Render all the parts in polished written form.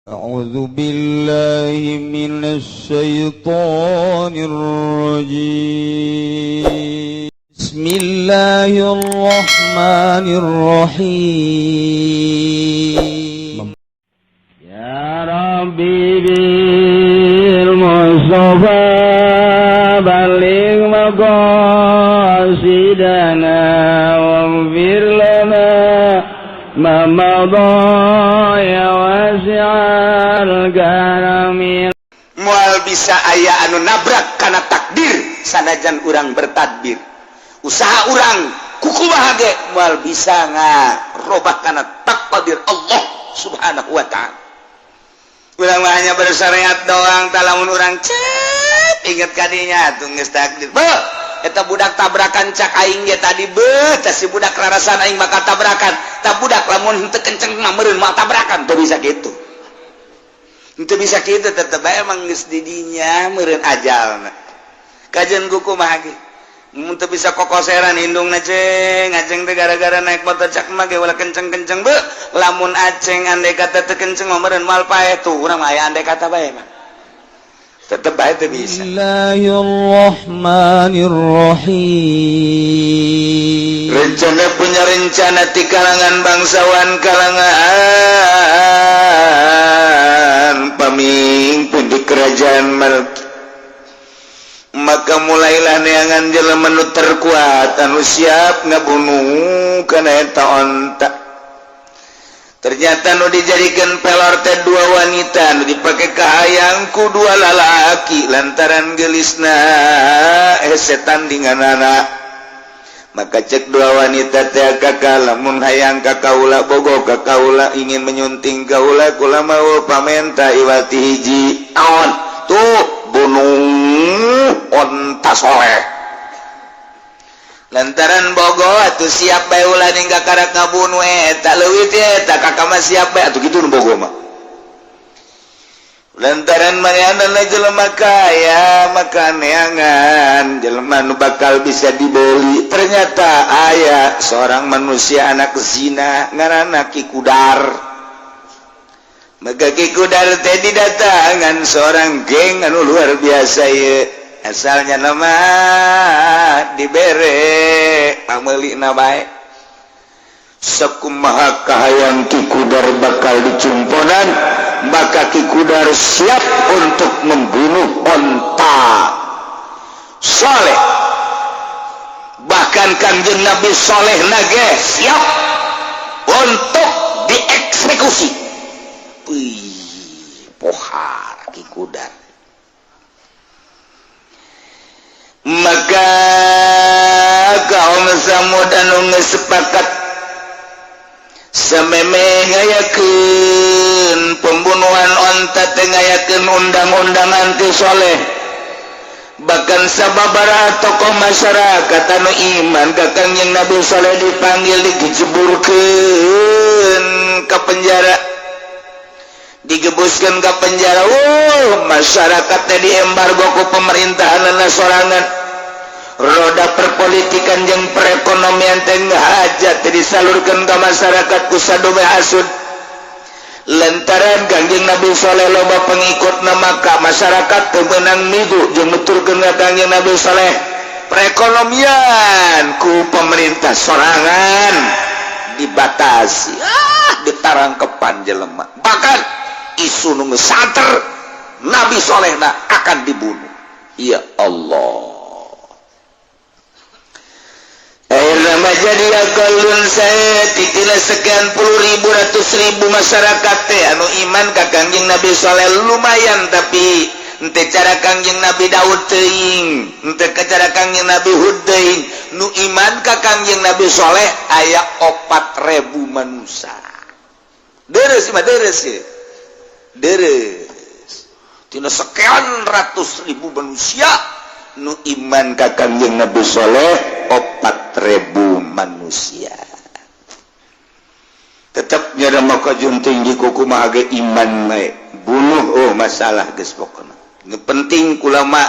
أعوذ بالله من الشيطان الرجيم بسم الله الرحمن الرحيم يا ربي بالمصطفى بلغ مقاصدنا واغفر لنا ما مضى ya wasi'al karamil. Moal bisa aya anu nabrak kana takdir sanajan urang bertadbir. Usaha urang kukumaha ge moal bisa ngarobah kana takdir Allah Subhanahu wa ta'ala. Urang mah hanya bersyariat doang, talamun urang cep inget kadinya atuh geus takdir. Eta budak tabrakan cak aing ge tadi teh si budak rarasan aing bakal tabrakan. Tah budak lamun henteu kenceng mah meureun mah tabrakan teu bisa kitu. Henteu bisa kitu tetep bae emang geus di dinya meureun ajalna. Kajeun kumaha ge? Mun teu bisa kokoseran indungna ceng, aceng teh gara-gara naik motor cak mah ge ulah kenceng-kenceng beuh. Lamun aceng andai kata teu kenceng mah meureun moal paeh tuh urang mah aya andai kata bae mah. Tetap baik itu bisa. Bismillahirrahmanirrahim. Rencana punya rencana di kalangan bangsawan kalangan pamimpin di kerajaan maka mulailah neangan jelema nu terkuat anu siap ngabunuh kana eta onta. Ternyata nu dijadikan pelor teh dua wanita nu dipake kahayangku dua lalaki lantaran gelisna setan dinganana. Maka cek dua wanita teh kakak lamun hayang ka kaula bogo ka kaula ingin menyunting kaula kula mau pamenta iwati hiji naon tuh bunuh onta soleh. Lantaran bogo atuh siap bae ulah ningga karak ngabunuh eta leuwih teh eta kakak mah siap bae atuh kitu nu bogo mah. Lantaran manehna jelema kaya maka neangan jelema nu bakal bisa dibeli. Ternyata aya seorang manusia anak zina ngaranna Ki Kudar. Maka Ki Kudar teh didatangan seorang geng anu luar biasa ye. Asalnya nama dibere pameulina bae sakumaha kahayang Ki Kudar bakal dicumponan maka Ki Kudar siap untuk membunuh onta soleh. Bahkan Kanjeng Nabi soleh nage siap untuk dieksekusi. Wih, pohar Ki Kudar. Maka kaum Samud anu sepakat samemeh ngayakeun pembunuhan onta teh ngayakeun undang-undang anti soleh. Bahkan sababaraha tokoh masyarakat anu iman ka Kanjeng Nabi soleh dipanggil dijeburkeun ka penjara, digebuskan ke penjara. Masyarakat teh diembargo ku pemerintahan sorangan. Roda perpolitikan jeung perekonomian teh hajat disalurkeun ka masyarakat ku sadobe hasud. Lantaran Kanjeng Nabi saleh loba pengikutna maka masyarakat teh meunang migu jeung nuturkeun ka Kanjeng Nabi saleh. Perekonomian ku pemerintah sorangan dibatasi. Ditarangkepan jelema. Bahkan isu nu santer Nabi solehna akan dibunuh. Ya Allah. Akhirnya jadi akalun saya titilah sekian puluh ribu ratus ribu masyarakat teh anu iman ka Kanjeng Nabi soleh lumayan tapi ente cara Kanjeng Nabi Daud teuing ente cara Kanjeng Nabi Hud teuing nu iman ka Kanjeng Nabi soleh aya 4.000 manusia. Deres mah deres ya. Deres tina sekian ratus ribu manusia nu iman ka Kanjeng Nabi soleh 4.000 manusia. Tetap nyada maka junting di kukumaha ge iman bae bunuh masalah geus pokona. Nu penting ulama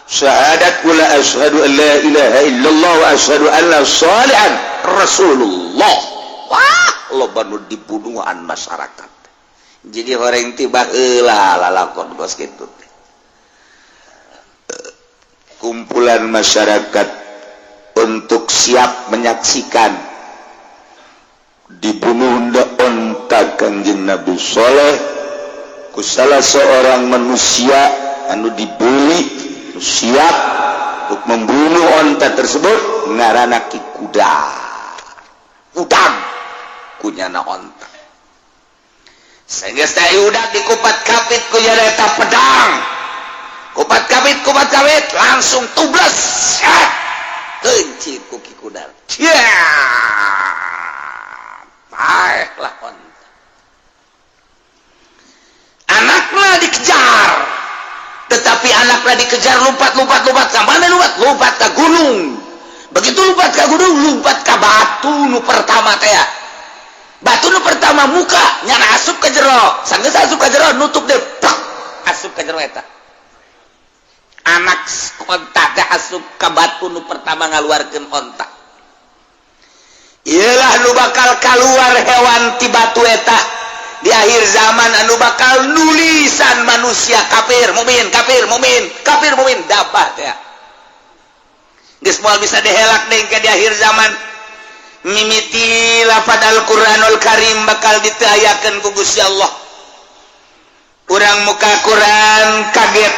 syahadat kula asyhadu an la ilaha illallah wa asyhadu anna shalihan rasulullah. Wah, loba nu dibunuhan masyarakat. jadi orang tiba lalakon bos gitu. Kumpulan masyarakat untuk siap menyaksikan dibunuh onta Kanjeng Nabi Saleh ku salah seorang manusia anu dibuli siap untuk membunuh onta tersebut ngaranna Ki Udang kunyana onta sehingga saya udah dikupat kapit ku eta pedang kupat kapit langsung tublas kencit ku Ki Kudar baiklah onta anaknya dikejar tetapi anaknya dikejar lompat ke mana lompat ke gunung begitu lompat ke gunung lompat ke batu nu pertama teh batu nu pertama muka nyana asup ke jero sanggeus asup ke jero nutup deh pak asup ke jero eta anak onta teh asup ke batu nu pertama ngaluarkeun onta ialah nu bakal keluar hewan ti batu eta di akhir zaman anu bakal nulisan manusia kafir mukmin dabah teh geus moal bisa dihelak deui di akhir zaman mimiti lafaz Al-Qur'anul Karim bakal ditayakeun ku Gusti Allah urang muka Quran kaget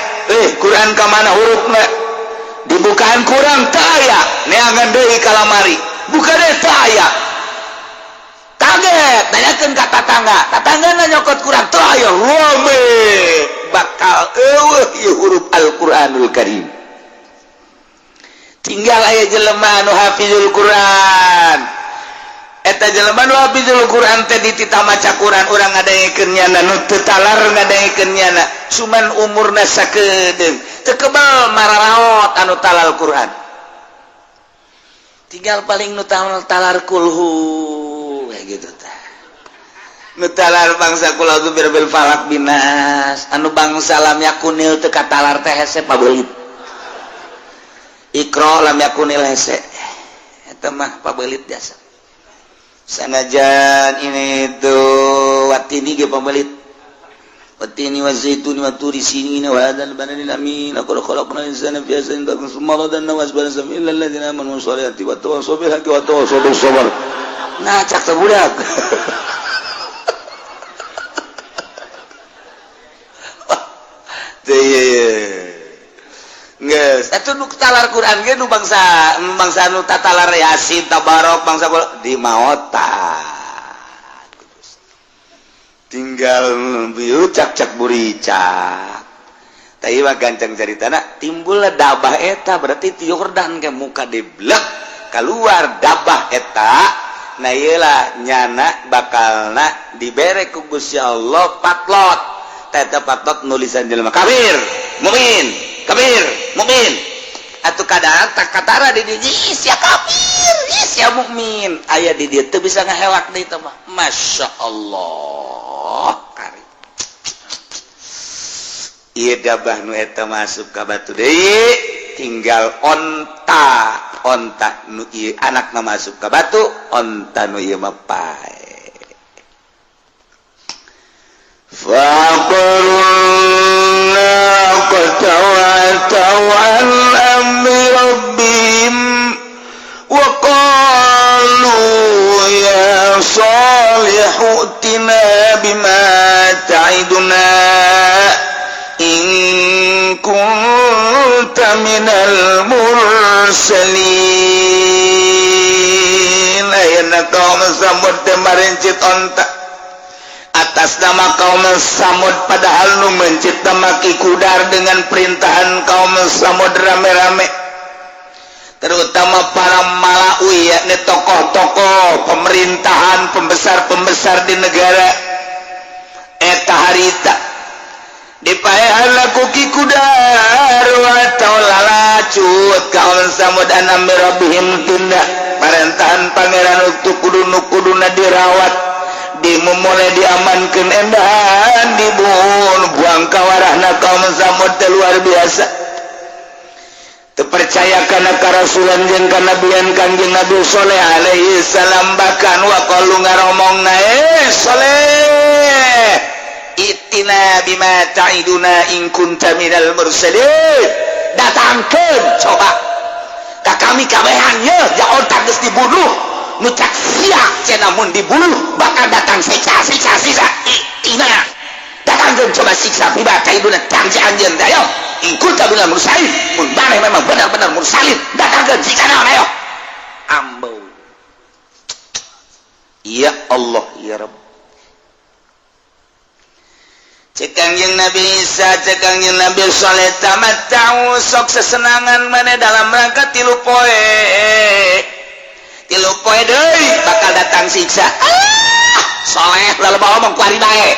Quran ka mana hurufna dibukaan kurang teu aya neangan deui ka lamari buka deui teu aya kaget nanyakeun ka tatangga nyokot kurang teu aya rome bakal eueuh ieu huruf Al-Qur'anul Karim tinggal aya jelema nu hafizul Quran eta jelema nu hafizul Quran teh ditita maca Quran urang ngadaengkeun nyana nu teu talar ngadaengkeun nyana cuman umurna sakedeung teu kebal mararaot anu talal Quran tinggal paling nu talar kulhu kayak gitu teh nu talar bangsa kula bil falak binas anu bangsa lam yakunil teu katalar teh hese pabeulit Iqra lam yakunil hese eta mah pabeulit biasa sanajan ini tuh watini ge pabeulit watini wa zaituni wa turi sinin wa hadzal baladil amin laqad khalaqnal insana fi ahsani taqwim summa radadnahu asfala safilin lil ladzina amanu sholihati wa tawassaw bil haqqi wa tawassaw bis sabr nah cak teh budak geus atuh nu talar Quran ge nu bangsa nu tatalar Yasin tabarok bangsa di maota tinggal biucak buricak tapi mah gancang caritana timbul dabah eta berarti ti Yordan ke muka deblek keluar dabah eta nah iyalah nyana bakalna dibere ku Gusti Allah patlot eta patlot nulisan jelema kafir mukmin atuh kadang katara di dieu sia kafir sia mukmin aya di dieu teu bisa ngahelak deui teh mah masyaallah kari ieu dabah nu eta masuk ka batu deui tinggal onta nu ieu anakna masuk ka batu onta nu ieu mah pae faqulna qatawatau an amri rabbihim wa qalu ya salihu tina bima ta'iduna in kunta minal mursalin ayeuna kaum Samud teh marencit onta atas nama kaum Samud padahal nu mencipta Ki Kudar dengan perintahan kaum Samud rame-rame terutama para malawi yakni tokoh-tokoh pemerintahan pembesar-pembesar di negara eta harita dipaehan ku Ki Kudar wa taala cut kaum Samud anam rabbihim tindak perintahan pangeran untuk kudu-kuduna dirawat dimulai diamankan endahan dibuang kawarahna kaum Samud luar biasa terpercaya karena karasulan jeung kanabian Kanjeng Nabi Saleh alaihi salam bahkan wa qalu ngaromongna Saleh itina bima ta'iduna in kunta minal mursalin. Datangkeun coba ka kami kabehan ye jaotak geus dibunuh nu cak siak cenah mun dibunuh bakal datang siksa itina datangkeun coba siksa bima ta'iduna janji anjeun teh ayo in kunta minal mursalin mun maneh memang benar-benar mursalin datangkeun siksa naon ayo ambo. Ya Allah ya Rabb. Cek Kangjeng Nabi Isa, cek Kangjeng Nabi Saleh, tamat tahu sok sesenangan mana dalam rangka 3 poe. 3 poe deui bakal datang siksa. Saleh lalu bawa mong kuari bae.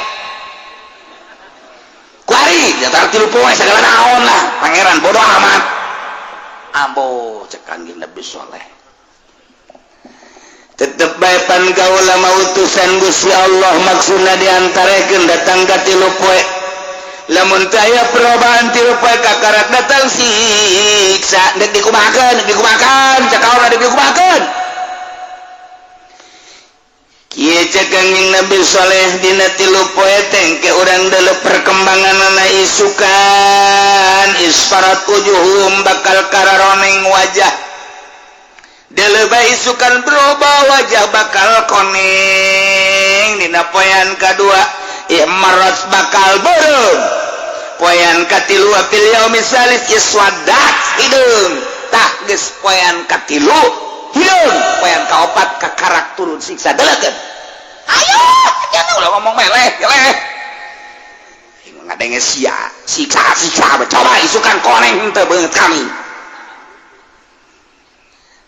Kuari datang 3 poe segala naon lah. Pangeran bodoh amat. Ambo cek Kangjeng Nabi Saleh. Tetep bae pan kaula mautusan Gusti Allah maksudna diantarekeun datang ka 3 poe. Lamun teu aya perobaan 3 poe kakarak datang siksa deuk dikumahakeun cakaona deuk dikumahakeun. Kieu cek Kangjeng Nabi Saleh dina 3 poe teh ke urang deuleu perkembanganna isukan isfarat wujuhum bakal kararoneng wajah. Deleba isukan berubah wajah bakal koneng dina poean kadua ihmarat bakal beureum poean katilu apil yaumi salis iswadat hideung tah geus poean katilu hideung poean kaopat kakarak turun siksa deulekeun ayo jangan ulah ngomong meleh ngadenge sia siksa coba isukan koneng teu beungeut kami.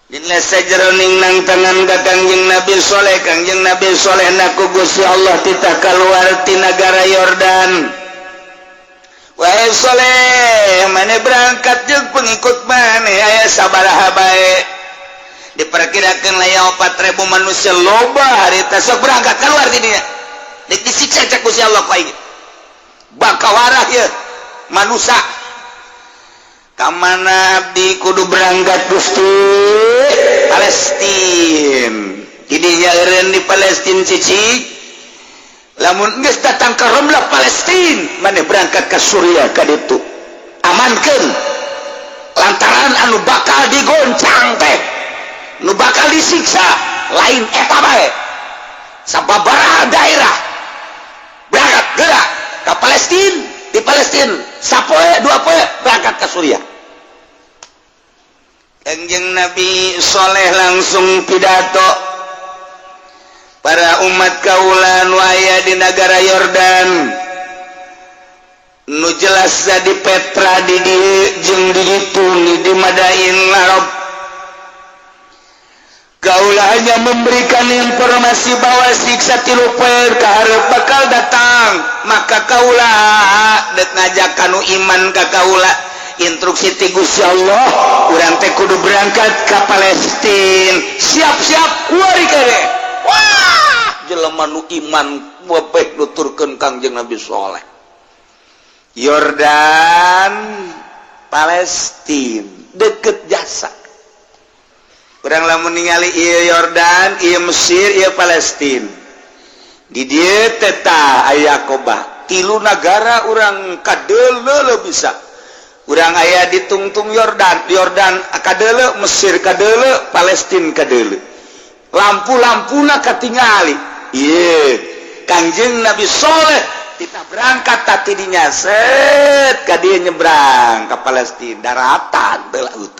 Dina sajeroning nang tangan ka Kangjeng Nabi Saleh naku Gusti Allah titah kaluar ti nagara Yordan. Wahai Saleh, mane berangkat jeung pengikut mane aya sabaraha bae. Diperkirakeun aya 4.000 manusia loba harita sok berangkat keluar ti dinya. Dik disiksa cek Gusti Allah ku aing. Bakawarah ye manusia. Kamana abdi kudu berangkat Gusti Palestin didinya eureun di Palestin cicik lamun geus datang ka Ramlah Palestin maneh berangkat ka Suriah ka ditu amankeun lantaran anu bakal digoncang teh nu bakal disiksa lain eta bae sababaraha daerah berangkat gerak ka Palestin di Palestin sapoe 2 poe berangkat ke Suriah. Kangjeng Nabi Saleh langsung pidato para umat kaula nu aya di negara Yordan nu jelas di Petra di dieu jeung di ditu di Madain Arab. Kaula hanya memberikan informasi bahwa siksa 3 poe kaharep bakal datang, maka kaula deuk ngajak kanu iman ka kaula instruksi ti Gusti Allah urang teh kudu berangkat ka Palestin. Siap-siap kuari kade. Wah, jelema nu iman wabeh nuturkeun Kangjeng Nabi Saleh. Yordan, Palestin, deket jasa. Urang lamun ningali ieu Yordan, ieu Mesir, ieu Palestin. Di dieu teh tah aya Aqabah. 3 negara urang kadeuleu bisa. Urang aya di tungtung Yordan kadeuleu, Mesir kadeuleu, Palestin kadeuleu. Lampu-lampuna katingali. Ieu Kangjeng Nabi Saleh kita berangkat tadi dinya set ka dieu nyebrang ka Palestin daratan teu laut.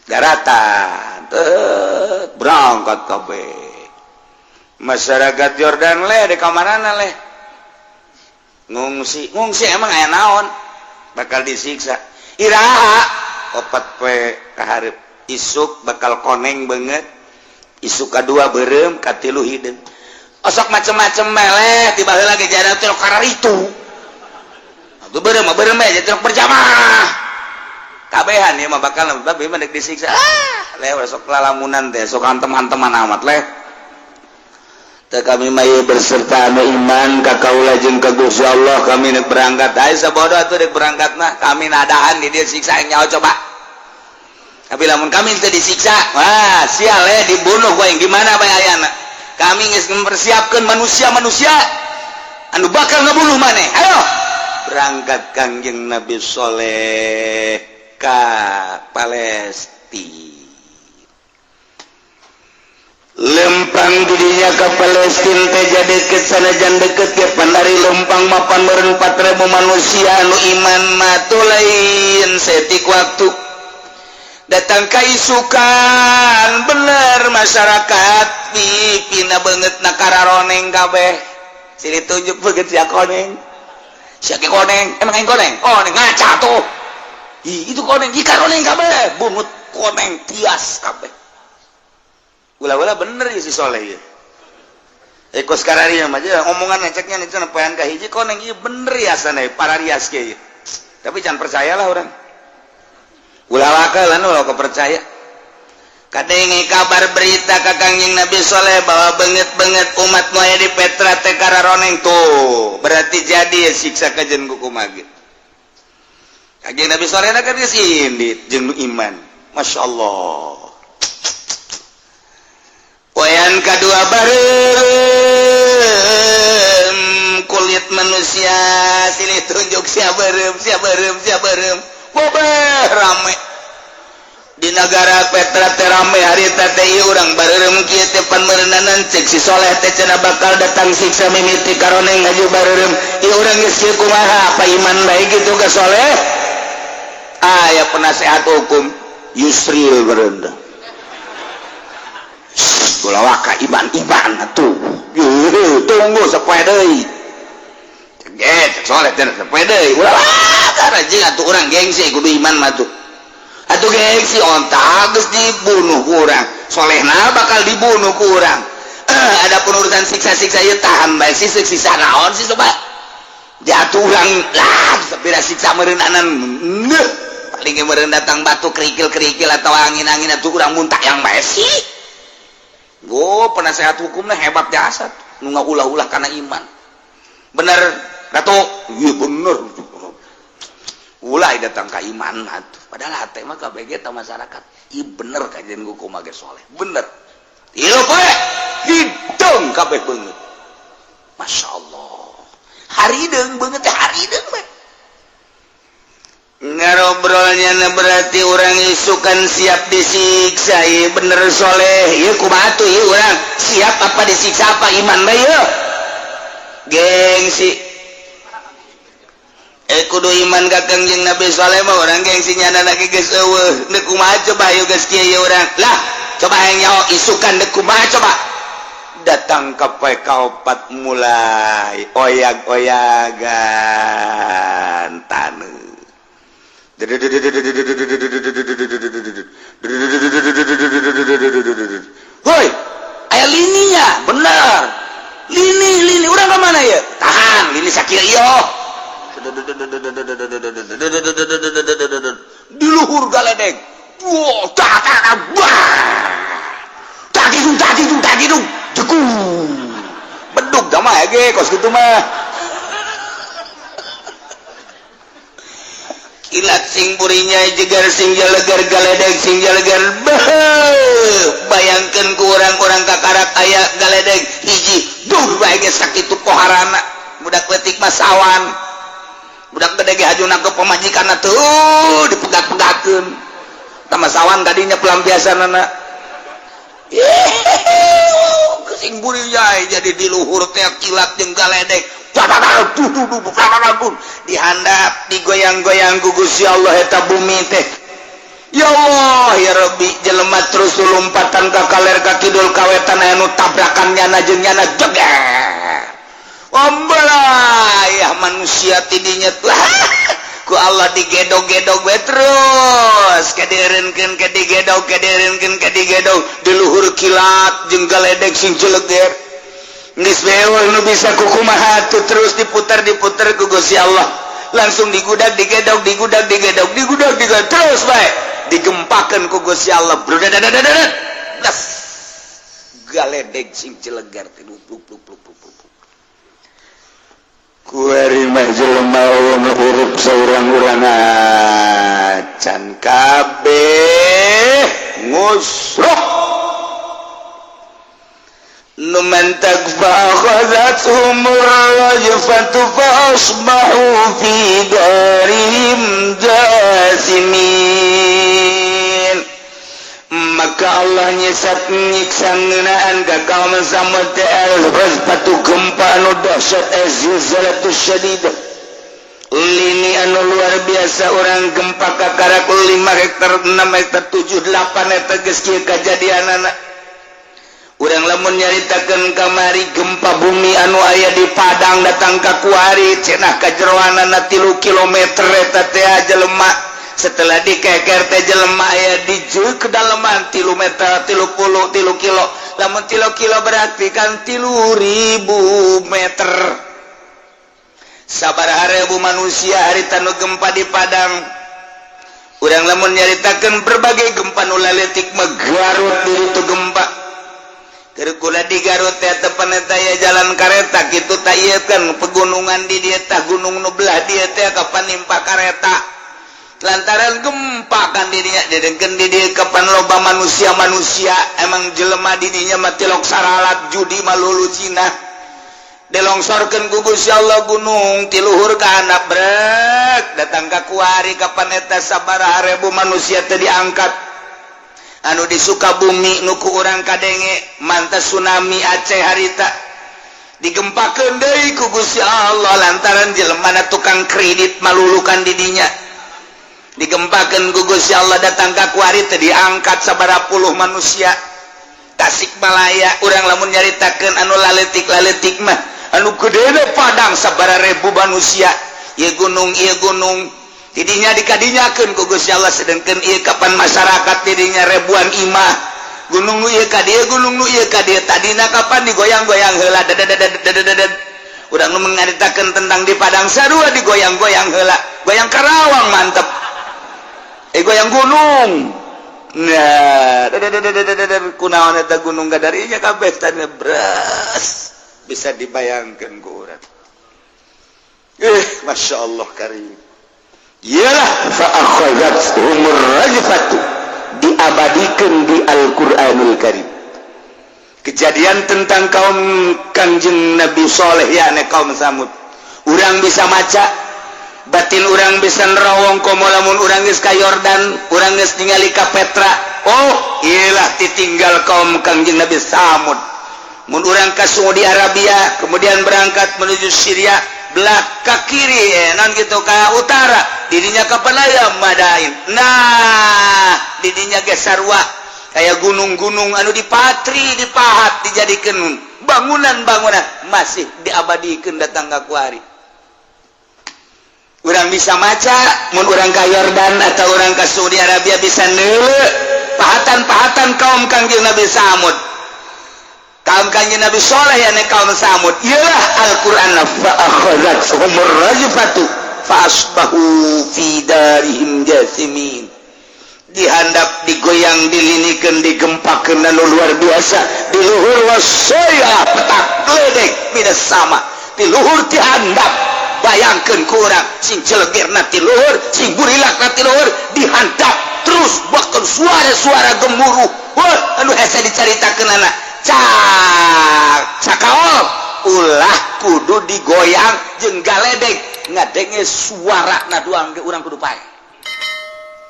Daratan berangkat kabeh. Masyarakat Yordan leh di kamarana leh ngungsi emang aya naon bakal disiksa iraha 4 poe kaharep isuk bakal koneng banget isuk kadua beureum katilu hideung osok macem-macem meleh tiba heula ge jana teh karar itu atuh beureum aja teh berjamaah kabehan ieu mah bakal babe mah deuk disiksa leh sok lalamunan teh sok antem-anteman amat leh. Tak kami maya berserta anu iman ka kaula jeung ka Gusti Allah kami nek berangkat aya sabodo atuh rek berangkat mah kami nadahan di dieu siksa nyaho coba. Tapi lamun kami teu disiksa, wah sial dibunuh bae gimana bae ayana. Kami geus mempersiapkeun manusia-manusia anu bakal ngebunuh maneh. Ayo berangkat Kangjeng Nabi Soleh ka Palestina. Lempang dirinya ke Palestina teh jadi kesanajan deket ke pandari lempang mapan meureun 4.000 manusia anu iman matu lain setik waktu datang kaisukan bener masyarakat pina banget nakararoneng kabeh sini tunjuk beget sia koneng sia koneng emang aing koneng oh neng ngaca tuh itu koneng ikaroneng kabeh bungut koneng tias kabeh ulah-ulah bener ya si Soleh ya ekos karariam aja omongan ngeceknya nih cenah payan ka hiji koneng ieu bener ya sana para rias kieu tapi jangan percayalah orang ulah wakalan ulah kepercaya kadenge kabar berita ka Kangjeng Nabi Soleh bahwa beungeut-beungeut umat nu aya di Petra teh kararoneng tuh berarti jadi ya siksa kajen ku kumaha Kangjeng Nabi Soleh na kan geus indit jeung nu iman masyaallah. Poean kadua barem kulit manusia silih tunjuk sia barem bobeh rame di negara Petra teh rame harita teh ieu urang barem kieu teh pan meureunanan cek si Soleh teh cenah bakal datang siksa mimiti karoneng ngaju barem ieu urang geus kieu kumaha apa iman bae kitu ka Soleh aya penasehat hukum Yusril bereunda gula waka iban atuh tunggu sapoe deui cek Soleh teh sapoe deui ulah waka rajing atuh urang gengsi kudu iman mah tuh atuh gengsi ontak geus dibunuh ku urang Solehna bakal dibunuh ku urang ada penurutan siksa-siksa ieu tahan bae siksa naon sih coba jatuh urang lah sabira siksa meureunanan paling meureun datang batu kerikil-kerikil atau angin-angin atuh urang muntah yang bae sih. Penasehat hukumnya hebat jasad nu ngaulah-ulah karena iman bener Datuk iya bener ulah datang ke iman atuh padahal hati mah kabeh ta masyarakat iya bener kajian hukumage Soleh bener ieu poe hidung kabeh beungeut masyaallah harideung beungeut teh harideung we ngarobrolnya berarti orang isukan siap disiksa iya bener Soleh iya kumaha tuh iya orang siap apa disiksa apa iman bae ieu gengsi kudu iman ka Kangjeng Nabi Soleh mah orang gengsinya anak geus eueuh deuk kumaha coba ieu geus kieu ieu urang lah coba yang nyaho isukan deuk kumaha coba datang ka PK4 mulai oyag-oyagan taneuh hoi aya lininya bener lini urang ka mana ya tahan lini sakira ieu di luhur galedeg wow tadi dong jeku bedug da mah ge kos kitu mah kilat sing burinya jegar sing jalegar galedeg sing jalegar bayangkeun ku urang-urang kakarak aya galedeg hiji duh bae geus sakitu poharana budak leutik mah sawan budak gede ge hajuna ke pamajikanna tuh dipegat-pegatkeun tama sawan tadinya pelampiasanana sing burinya jadi di luhur teh kilat jeung galedeg dihandap digoyang-goyang ku Gusti Allah eta bumi teh ya Allah ya Rabbi jelema terus lompatan ka kaler ka kidul kawetan anu tabrakannya jeung nyana jeger ya manusia tidinya lah ku Allah digedog-gedog we terus kadeureunkeun ka digedog di luhur kilat jeung galedeg sing jeleger geus beol nu bisa kukumaha tuh terus diputar ku Gusti Allah langsung digudag digedog terus bae digempakeun ku Gusti Allah das galedeg sing cilegar teh pluk kuari mah jelema ngeurup saurang-urang can kabeh ngusruk numantak fa'akhadhathum rajfatu fa'asbahu fi darihim jasimin. Maka Allah nyiksa ngeunaan ka kaum Samud rajfatu gempa anu dahsyat zilzalatus syadidah. Lini anu luar biasa orang gempa kakarak 5 hektar 6 hektar 7 8 hektar geus kieu kajadianana. Urang lamun nyaritakeun kamari gempa bumi anu aya di Padang datang ka Kuari cenah kajeroanana 3 kilometer eta teh jelema setelah dikeker teh jelema aya di jeuk kedalaman 3 meter 30 kilo lamun 3 kilo berarti kan 3.000 meter. Sabaraha ribu manusia harita nu gempa di Padang. Urang lamun nyaritakeun berbagai gempa nu laletik mah Garut di itu gempa. Keur kula di Garut teh tepan eta aya jalan kareta kitu tah ieu kan pegunungan di dieu tah gunung nu belah dieu teh kapan nimpa kareta. Lantaran gempa kan di dinya dedengkeun di dieu kapan loba manusia emang jelema di dinya mah tilok saralat judi malulu Cina. Dilongsorkeun ku Gusti Allah gunung ti luhur ka handap brek datang ka Kuari kapan eta sabaraha ribu manusia teh diangkat anu di Sukabumi nu ku urang kadenge mantas tsunami Aceh harita digempakeun deui ku Gusti Allah lantaran jelemana tukang kredit malulukan di dinya digempakeun ku Gusti Allah datang ka Kuari teh diangkat sabaraha puluh manusia. Tasikmalaya urang lamun nyaritakeun anu laletik mah anu gedene Padang sabaraha ribu manusia ieu gunung tidinya dikadinyakeun ku Gusti Allah sedengkeun ieu kapan masyarakat tidinya ribuan imah gunung nu ieu ka dieu gunung nu ieu ka dieu tadina kapan digoyang-goyang heula dadadadadadadad urang nu mengaritakeun tentang di Padang sarua digoyang-goyang heula goyang Karawang mantep goyang gunung nah dadadadadadad kunaon eta gunung gadarinya kabeh tadi beras bisa dibayangkan ku urang. Masya Allah karim. Yalah fa'akhadhathumur rajfatu diabadikeun di Al-Qur'anul Karim. Kejadian tentang kaum Kanjeng Nabi Saleh yakni kaum Samud. Urang bisa maca, batin urang bisa nerawong komo lamun urang geus ka Yordan, urang geus ningali ka Petra. Oh, iyalah ditinggal kaum Kanjeng Nabi Samud. Mun urang ka Saudi Arabia kemudian berangkat menuju Syria belah ka kiri non gitu ka utara didinya ka Penaya Madain nah didinya ge sarua kaya gunung-gunung anu dipatri dipahat dijadikeun bangunan-bangunan masih diabadikeun datang ka Kuari. Urang bisa maca mun urang ka Yordan atau urang ka Saudi Arabia bisa neuleuh pahatan-pahatan kaum Kanjeng Nabi Samud. Kaum Kanjeng Nabi Saleh yakni kaum Samud. Ialah Al-Qur'an fa'akhadhathumur rajfatu fa'asbahu fi darihim jasimin. Dihandap digoyang dilinikeun digempakeun anu luar biasa di luhur wasaya petak gledek minas sama di luhur ti handap bayangkeun ku urang sing celegirna ti luhur sing burilakna ti luhur dihandap terus bahkan suara-suara gemuruh wah anu hese dicaritakeun anak cakaol ulah kudu digoyang jeung galedeg ngadenge suarana doang ge urang kudu pae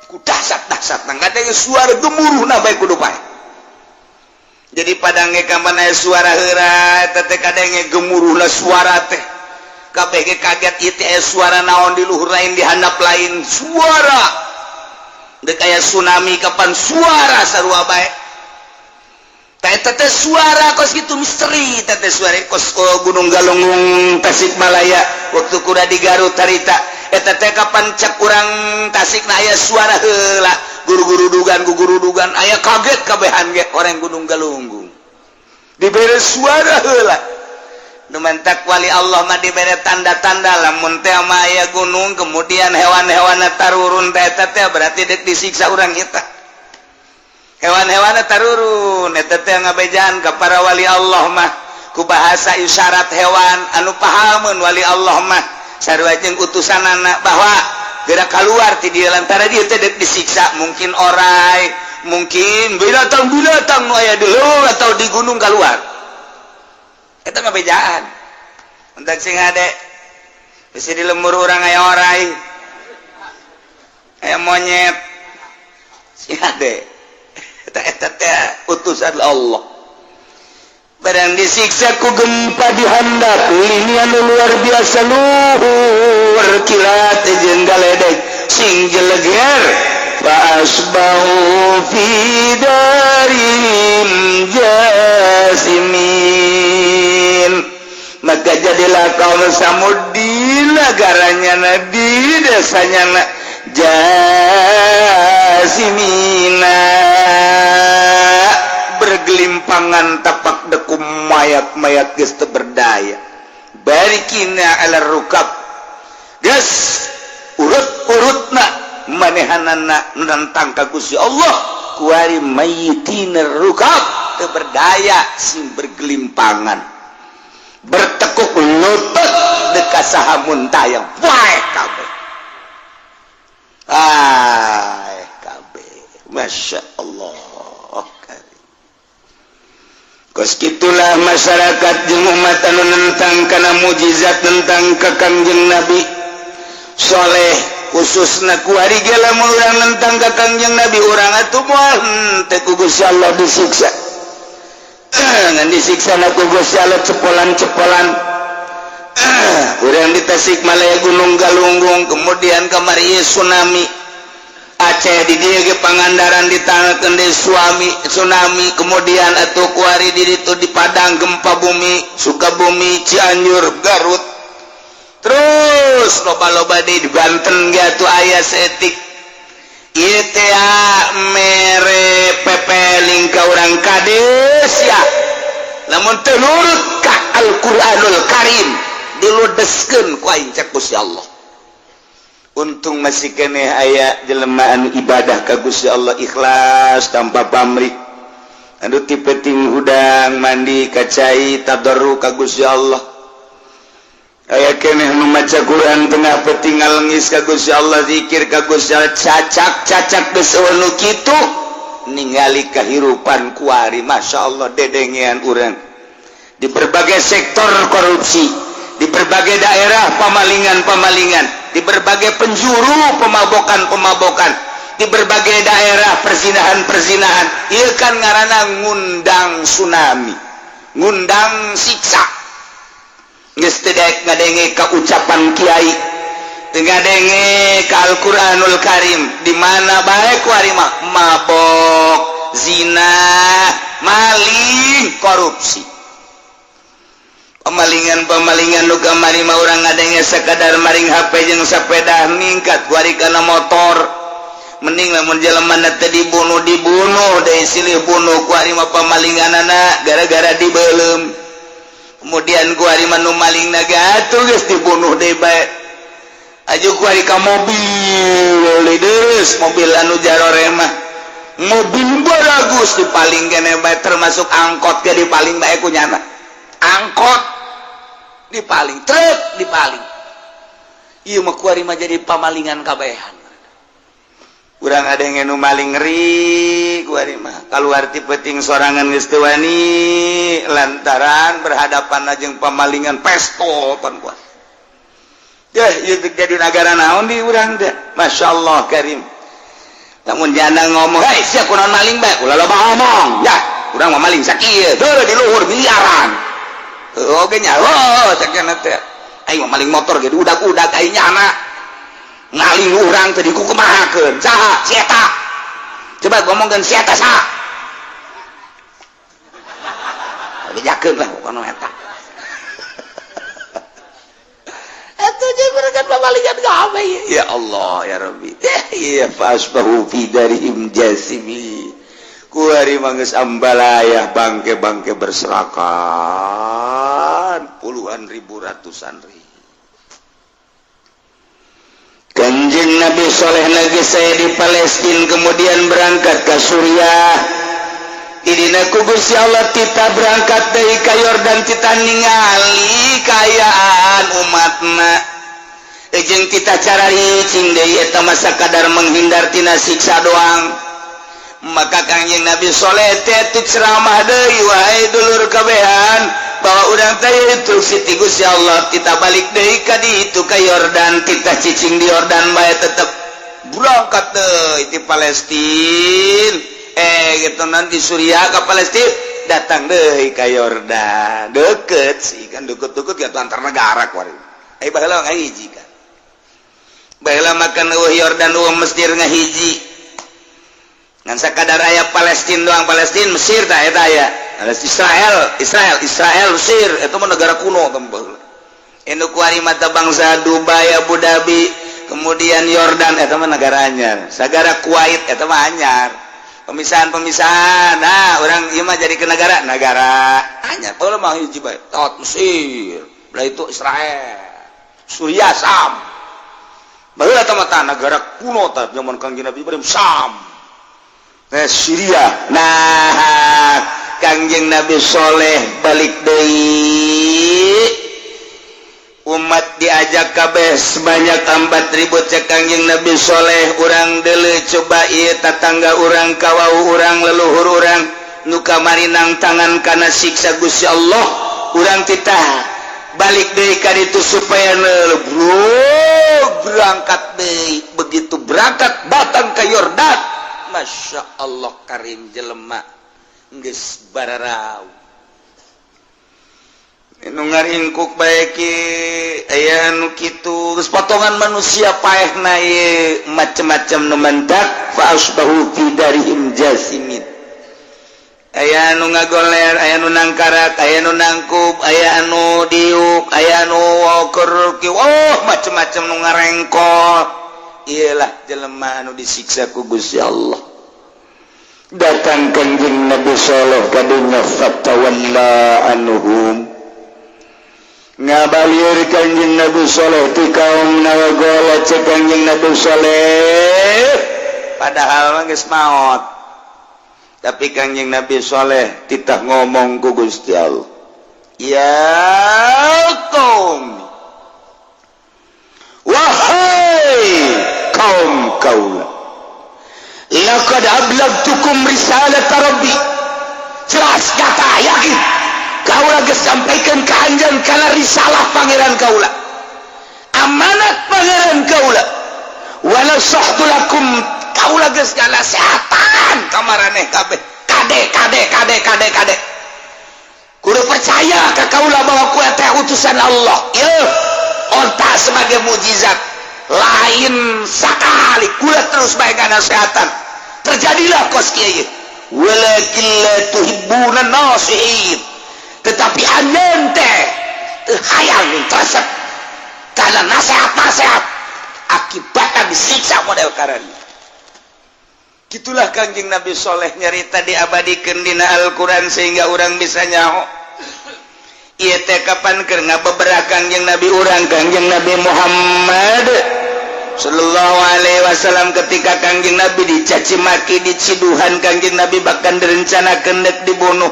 ku dahsyat-dahsyat ngadenge suara gemuruhna bae kudu pae jadi padange kamana suara heura eta teh kadenge gemuruhna suara teh kabeh ge kaget ieu teh suara naon di luhur lain di handap lain suara deuk aya tsunami kapan suara sarua bae teteh suara kos gitu misteri teteh suara kos Gunung Galunggung Tasikmalaya waktu kuda di Garut harita teteh kapan cek kurang Tasik na aya suara heula guru-guru dugan aya kaget kabehan ge orang Gunung Galunggung dibere suara heula nu mentak wali Allah mah dibere tanda-tanda lamun teh mah aya gunung kemudian hewan-hewanna tarurun teh berarti deuk disiksa urang eta hewan-hewan tarurun eta teh ngabejaan ka para wali Allah mah ku bahasa isyarat hewan anu pahameun wali Allah mah sarua jeung utusanana bahwa geura kaluar ti dieu lantaran dieu teh disiksa mungkin orai mungkin binatang-binatang nu aya di leuweung atau di gunung kaluar kita ngabejaan untuk sing ade bisa di lemur orang aya orai aya monyet sing ade eta utusan Allah barang disiksa ku gempa di handap linian luar biasa luhur kilat jeung galedeg sing jeleger فأصبحوا في دارهم جاثمين maka jadilah kaum Samud di negaranya di desanya jasimina bergelimpangan tapak dekum mayat-mayat geus teu berdaya barikina ala rukab geus urut-urutna manehanana nentang ka Gusti Allah kuari mayitina rukab teu berdaya sing bergelimpangan bertekuk lutut dekat saha muntayang wae kabeh Masya Allah kos kitulah masyarakat jeung umat anu nentang kana mujizat tentang ka Kangjeng Nabi soleh khususna kuari gela urang nentang ka Kangjeng Nabi urang atuh moal teh ku Gusti Allah disiksa ngan disiksa na ku Gusti Allah cepolan-cepolan urang di Tasikmalaya Gunung Galunggung kemudian kamari tsunami Aceh di dieu ge Pangandaran ditangakeun deui tsunami kemudian atuh kuari di ditu di Padang gempa bumi Sukabumi Cianjur Garut terus loba-loba di Banten ge atuh aya seetik ieu teh mere pepeling ka urang kades ya lamun teu nurut ka Al-Qur'anul Karim diludeskeun ku aing cek Gusti Allah untung masih keneh aya jelema anu ibadah ka Gusti Allah ikhlas tanpa pamrih anu ti peuting hudang mandi ka cai tadarruk ka Gusti Allah aya keneh nu maca Quran tengah peuting ngalengis ka Gusti Allah zikir ka Gusti Allah cacak geus nu kitu ningali kahirupan kuari masyaallah dedengean urang di berbagai sektor korupsi di berbagai daerah pamalingan di berbagai penjuru pemabokan di berbagai daerah perzinahan ieu kan ngaranna ngundang tsunami ngundang siksa geus teu daek ngadenge ka ucapan kiai teu ngadenge ka Al-Qur'anul Karim di mana bae kuari mah mabok zina maling korupsi pemalingan nu kamari mah urang ngadenge sakadar maring HP jeung sepeda ningkat kuari kana motor mending lamun jelema teh dibunuh deui silih bunuh kuari mah pamalinganana gara-gara dibeulem kemudian kuari mah nu malingna ge atuh geus dibunuh deui bae aju kuari ka mobil deus mobil anu jarore mah mobil bagus dipaling keneh bae termasuk angkot ge dipaling bae ku nyana angkot dipaling truk dipaling ieu mah kuari mah jadi pamalingan kabehan urang adenge nu maling ngeri kuari mah kaluar ti peuting sorangan geus teu wani lantaran berhadapan jeung pamalingan pesto pan kuat ieu jadi nagara naon di urang teh masyaallah karim lamun jana ngomong hei sia kunaon maling bae ulah loba ngomong ya urang mah maling sakieu di luhur miliaran oke nya cek kana teh aing mah maling motor ge udak-udak aing nyana ngaling urang teh dikukumahakeun saha si eta coba ngomongkeun si eta saha bejakeun lah kono eta eta jeung mereka pamalingan gawe ya Allah ya Rabbi ya fasbahu fi darihim jasimi kuari manggeus ambalayah bangke-bangke berserakan puluhan ribu ratusan ribu Kanjeng Nabi Soleh lagi saya di Palestina kemudian berangkat ke Suriah idina ku Gusti Allah kita berangkat dari ka Yordan kita ningali kayaan umatna jeung kita cara ricing deui eta mah sakadar menghindar tina siksa doang maka Kanjeng Nabi Soleh teh ceramah deui wahai dulur kabehan bahwa urang teh instruksi ti Gusti Allah kita balik deui ka ditu ka Yordan kita cicing di Yordan bae tetep berangkat deui ti Palestina gitu nanti Suriah ke Palestina datang deui ka Yordan deket sih kan deket-deket gitu antar negara kuari baheula ngahiji kan baheula makan Yordan Mesir ngahiji ngan sakadar aya Palestina doang Palestina Mesir tah eta aya Israel Mesir itu mah negara kuno tembel anu kuari mata bangsa Dubai Abu Dhabi kemudian Yordan eta mah negara anyar sagara Kuwait eta mah anyar pemisahan nah orang ieu mah jadi ke negara anyar baheula mah hiji bae tot Mesir belah itu Israel Suriah Sam baheula tah mah negara kuno tah zaman Kangjeng Nabi Ibrahim Sam Syria nah Kangjeng Nabi Soleh balik deui umat diajak kabeh sebanyak 4.000 cek Kangjeng Nabi Soleh urang deuleu coba ieu tatangga urang kawau urang leluhur urang nu kamarinang tangan kana siksa Gusti Allah urang titah balik deui ka ditu supaya berangkat deui begitu berangkat datang ke Yordan Masya Allah karim jelema geus bararau nu ngaringkuk bae ki aya anu kitu geus potongan manusia paehna ye macem-macem nu mendak fa asbahu fi darihim jasimin aya anu ngagoler aya nu nangkarak aya nu nangkup aya anu diuk aya anu woker ki macem-macem nu ngarengkol ialah jelema anu disiksa ku Gusti Allah datang Kangjeng Nabi Saleh kadinya fatawalla anhum ngabalir Kangjeng Nabi Saleh ti kaum nawagola cek Kangjeng Nabi Saleh padahal mah geus maot tapi Kangjeng Nabi Saleh titah ngomong ku Gusti Allah ya kaum wahai kaum kaula laqad ablagtukum risalat rabbi jelas kata yakin kaula geus sampaikan ka anjeun kana risalah pangeran kaula amanat pangeran kaula wala sahtu lakum kaula geus ngasehatan ka maraneh kabeh kade kudu percaya ka kaula bahwa ku teh utusan Allah ieu onta sebagai mukjizat lain sakali kula terus bae ngasehatan terjadilah kos kieu walakin la tuhibbuna nasihin tetapi anjeun teh teu hayang resep kana nasihat akibatna disiksa model karana gitulah Kangjeng Nabi Saleh nyarita diabadikeun dina Al-Qur'an sehingga orang bisa nyaho ieu teh kapan keur ngabeberah Kangjeng Nabi urang Kangjeng Nabi Muhammad sallallahu alaihi wasallam ketika Kangjeng Nabi dicaci maki diciduhan Kangjeng Nabi bahkan direncanakeun deuk dibunuh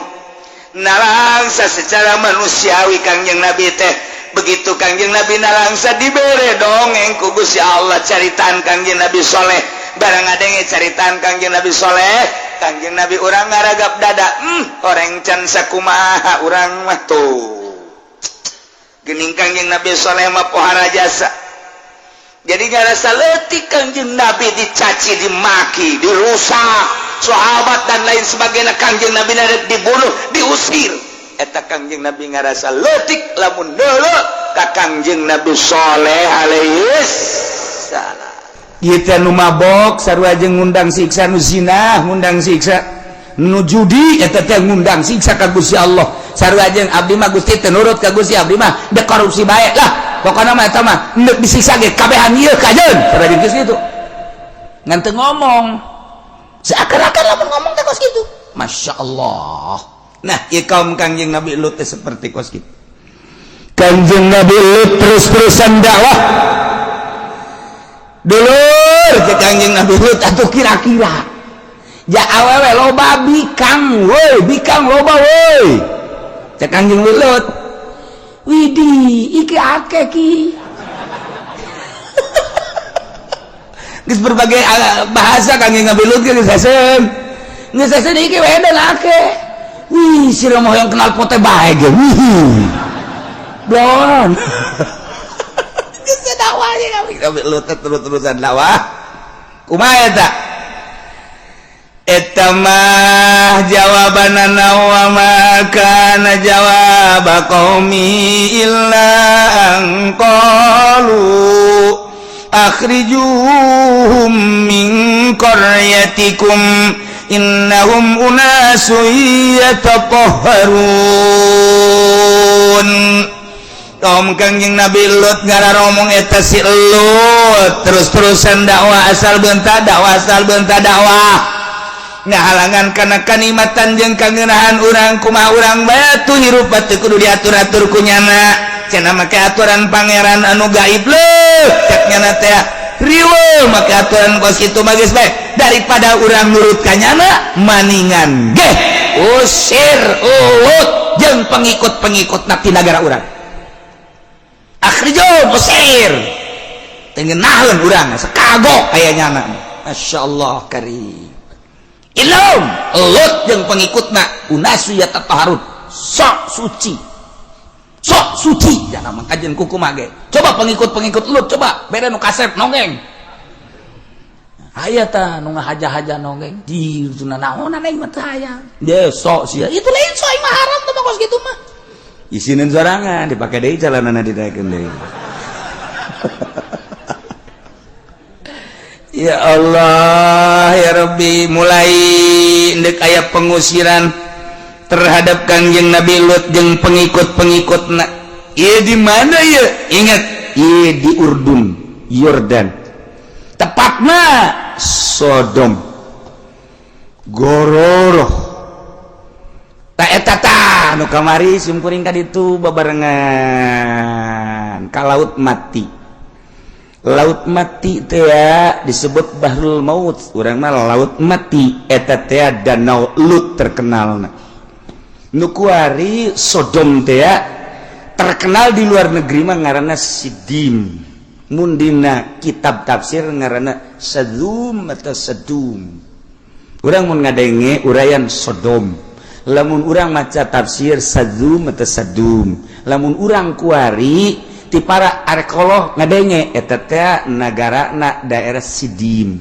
nalangsa secara manusiawi Kangjeng Nabi teh begitu Kangjeng Nabi nalangsa dibere dongeng ku Gusti Allah caritaan Kangjeng Nabi Saleh barang adenge caritaan Kangjeng Nabi Saleh Kangjeng Nabi urang ngaragap dada orang can sakumaha urang mah tuh geuning Kangjeng Nabi Saleh mah pohara jasa jadi ngarasa leutik Kangjeng Nabi dicaci dimaki dirusak sahabat dan lain sebagainya Kangjeng Nabi narek dibunuh diusir eta Kangjeng Nabi ngarasa leutik lamun deuleu ka Kangjeng Nabi Saleh alaihi salam ieu teh nu mabok sarua jeung ngundang siksa nu zina ngundang siksa nu judi eta teh ngundang siksa ka Gusti Allah sarua jeung abdi mah Gusti teu nurut ka Gusti abdi mah da korupsi bae lah pokokna mah eta mah neuk disiksa ge kabehan ieu kajeun sarua jeung kitu ngan teu ngomong seakan-akan lamun ngomong teh kos kitu Masya Allah nah ieu kaum Kangjeng Nabi Lut teh seperti kos kitu Kangjeng Nabi Lut terus-terusan dakwah dulur ke Kangjeng Nabi Lut atuh kira-kira ja awewe loba bikang loba woi cek Kangjeng Lut widih iki akeh ki geus berbagai bahasa Kangjeng Nabi Lut geus saseun iki wedan akeh wih si Romo yang kenal pote bae ge wih don geus dakwah ye Nabi Lut terus-terusan dakwah kumaha eta eta mah jawabanana wa ma kana jawab qaumi illa an qalu akhrijuhum min qaryatikum innahum unasun yatatahharun. Kaum Kangjeng Nabi Lut ngararomong eta si Lut terus-terusan dakwah asal beunta dakwah ngahalangan kana kanikmatan jeung kangeunahan urang kumaha urang batu hirup teu kudu diatur-atur ku nyana cenah make aturan pangeran anu gaib leuh cek nyana teh riweuh make aturan kos kitu mah geus bae daripada urang nurut ka nyana maningan geh usir Lut jeung pengikut-pengikutna ti nagara urang akhrijum usir teu ngeunaheun urang sekagok aya nyana masyaallah karim ilum Lut jeung pengikutna unasu yatatahharun sok suci jangan makajen kuku mage coba pengikut Lut coba beda nu kasep nongeng aya ta nu ngahaja-haja nongeng di tuna naon aing mah teu hayang ye sok sia itu lain sok mah haram teh kos kitu mah isinin sorangan dipake deui calanana didaekeun deui ya Allah ya Rabbi mulai ndek aya pengusiran terhadap Kangjeng Nabi Lut jeung pengikut-pengikutna ieu di mana ya ingat ieu di Urdun Yordan tepatna Sodom Gororoh ta eta tah nu kamari simkuring ka ditu babarengan ka laut mati teh ya disebut Bahrul Maut urang mah laut mati eta teh danau Lut terkenalna nu kuari Sodom teh ya terkenal di luar negeri mah ngaranna Sidim mun dina kitab tafsir ngaranna Sadum atau Sadum urang mun ngadenge urayan Sodom lamun urang maca tafsir Sadum atau Sadum lamun urang kuari ti para arkeolog ngadenge eta teh nagarana daerah Sidim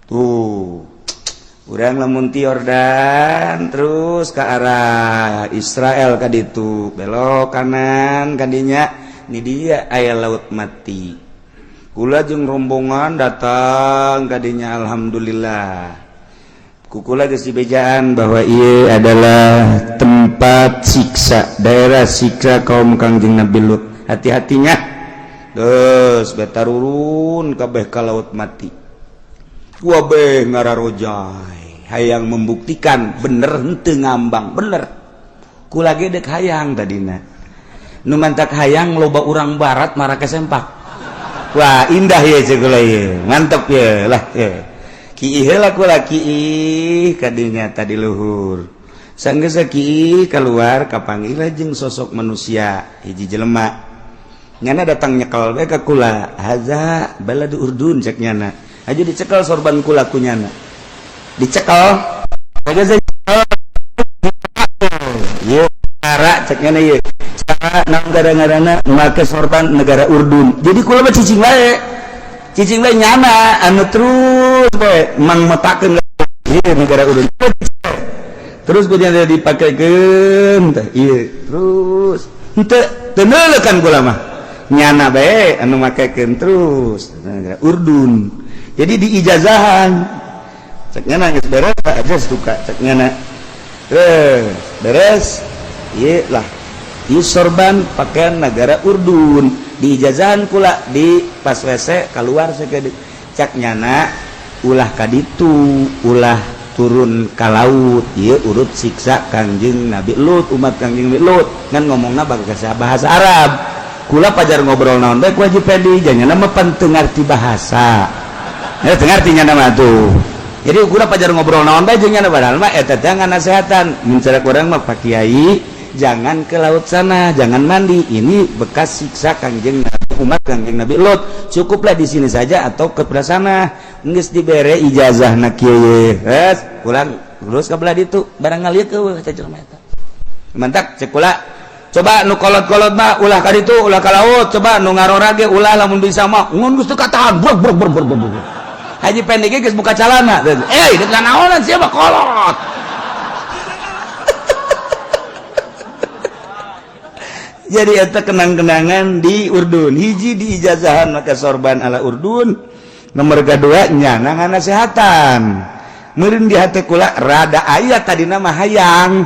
tuh urang lamun ti Yordan terus ke arah Israel kaditu belok kanan kadinya ni dia aya laut mati kula jeung rombongan datang kadinya alhamdulillah kukula geus dibejaan bahwa ieu adalah tempat siksa daerah siksa kaum Kangjeng Nabi Lut hati-hatinya geus betarurun kabeh ka laut mati wabeh ngararojay hayang membuktikan bener henteu ngambang bener kula ge deuk hayang tadina nu mantak hayang loba urang barat mara kesempak wah indah ye ceuk ye mantep ye lah ye ki heula kula ki kadinya tadi luhur sanggeus ki keluar kapanggil jeung sosok manusia hiji jelema nyana datang nyekel bae ka kula haza baladu Urdun cek nyana aja dicekel sorban kula ku nyana dicekel aja ye cara cek nyana ye cara negara-negarana make sorban negara Urdun jadi kula mah cicing bae nyana anu terus bae mang metakeun ieu negara Urdun terus ku nyana dipakekeun teh ieu terus henteu teu neulekan kula mah nyana bae anu makekeun terus Urdun jadi diijazahan cek nyana geus beres Pak geus tuka cek nyana beres ieu lah ieu sorban pakaian negara Urdun diijazahan kula di pas WC keluar sakeudeuk cek nyana ulah kaditu ulah turun ka laut ieu urut siksa Kangjeng Nabi Lut umat Kangjeng Nabi Lut ngan ngomongna bahasa Arab kula pajar ngobrol naon bae ku Haji Pedi janya mah pan teu ngarti bahasa teu ngarti nya mah tuh jadi kula pajar ngobrol naon bae jeung nya padahal mah eta teh nganasehatan mun cara urang mah Pak Kiai jangan ke laut sana jangan mandi ini bekas siksa Kangjeng umat Kangjeng Nabi Lut cukuplah di sini saja atau ke sana geus dibere ijazahna kieu geus pulang terus kabelah itu barang ngalir ke mantap cek ulah coba nu kolot-kolot mah ulah ka ditu ulah ka laut coba nu ngarora ge ulah lamun bisa mah ngun geus teu katahan brok haji pendek geus buka calana deuk naonan sia mah kolot jadi eta kenang-kenangan di Urdun hiji di ijazahan maka sorban ala Urdun nomor kedua nya ngana nasehatan meureun di hate kula rada aya tadi nama hayang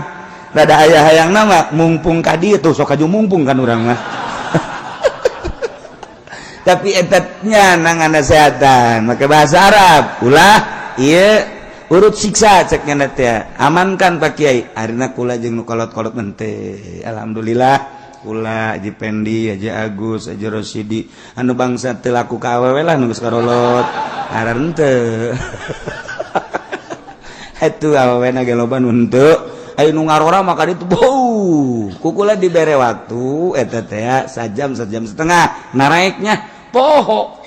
rada aya hayang nama mumpung ka dieu tuh sok aju mumpung kan urang mah tapi etatnya ngana nasehatan maka bahasa Arab ulah ieu urut siksa cek nya teh amankan Pak Kiai arina kula jeung nu kolot-kolot mente alhamdulillah ulah Haji Pendi, Haji Agus, Haji Rosidi anu bangsa teu laku ka awewe lah nu geus karolot aran teu atuh awewena ge loba nu henteu aya nu ngarora maka ditu bau kukula dibere waktu eta teh sajam setengah naraeknya poho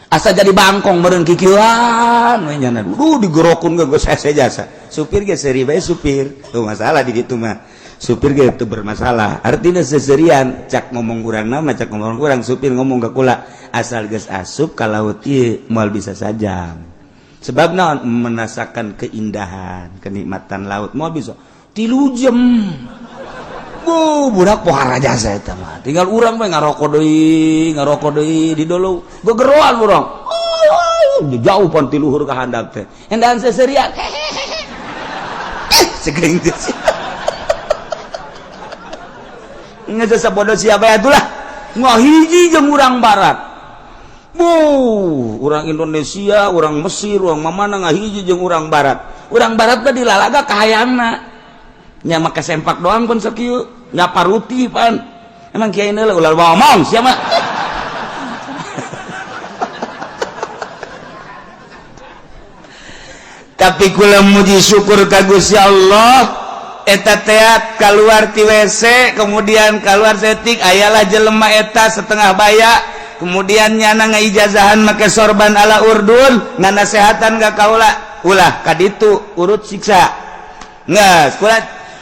asa jadi bangkong meureun kikieuan we nya digerokun geus hese jasa supir ge seuri bae supir tuh masalah di ditu mah supir ge itu bermasalah artinya seserian cak ngomong kurang nama cak ngomong kurang supir ngomong ke kula asal geus asup ka laut ieu moal bisa sajam sebab naon merasakan keindahan kenikmatan laut moal bisa 3 jam budak pohara jasa eta mah tinggal urang we ngarokok deui di dolo gegeroan urang jauh pon ti luhur ka handap teh endahan seserian segering teh ngejasa bodoh siapa itulah ngahiji jeung urang barat urang Indonesia urang Mesir urang mamana ngahiji jeung urang barat teh dilalaga kahayangna nya make sempak doang pun sakieu nya paruti pan emang kiai neula ulah ngomong sia mah tapi kula muji syukur ka Gusti Allah eta teat keluar ti WC kemudian keluar setik ayalah jelema eta setengah baya kemudian nyana ngaijazahan make sorban ala Urdun nganasehatan ka kaula ulah kaditu urut siksa ngeus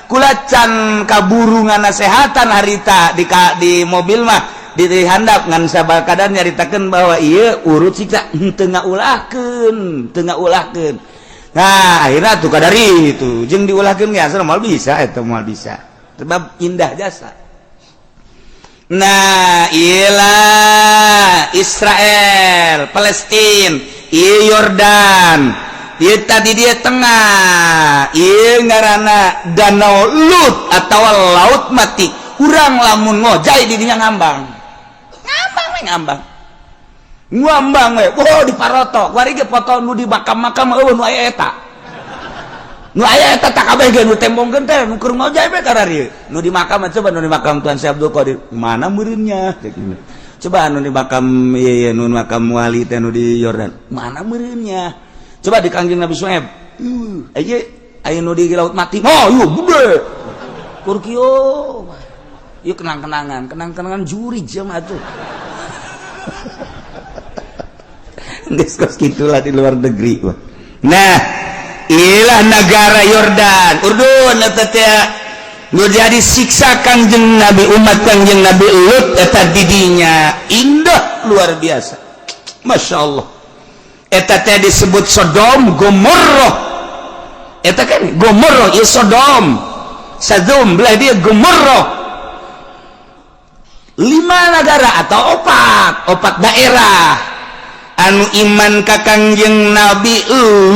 kula can kaburu nganasehatan harita di mobil mah di handap ngan sabal kadan nyaritakeun bahwa ieu urut siksa teu ngaulahkeun nah akhirnya tuh kadari itu jeung diulahkeun ge asal moal bisa eta moal bisa sebab indah jasa nah iyalah Israel Palestina ieu Yordan ieu tadi dia tengah ieu ngaranna Danau Lut atawa Laut Mati urang lamun ngojay di dinya ngambang we di paroto kuari ge foto nu di makam-makam eueuh nu aya eta tak kabeh ge nu tembongkeun teh nu keur ngojay we karari nu di makam coba nu di makam Tuan Syekh Abdul Qadir mana meureunnya coba nu di makam ieu nu makam wali teh nu di Yordan mana meureunnya coba di Kangjeng Nabi Syuaib aya nu di Laut Mati ieu gede kur kieu ieu kenang-kenangan juri jam atuh diskus gitulah di luar negeri. Nah, inilah negara Yordan, Urdun eta teh nu jadi siksa Kangjeng Nabi umat Kangjeng Nabi Lut eta didinya indah luar biasa. Masya Allah. Eta teh disebut Sodom Gomorrah. Eta kan Gomorrah ieu Sodom. Sadum belah dia Gomorrah. 5 negara atau 4 daerah anu iman ka Kangjeng Nabi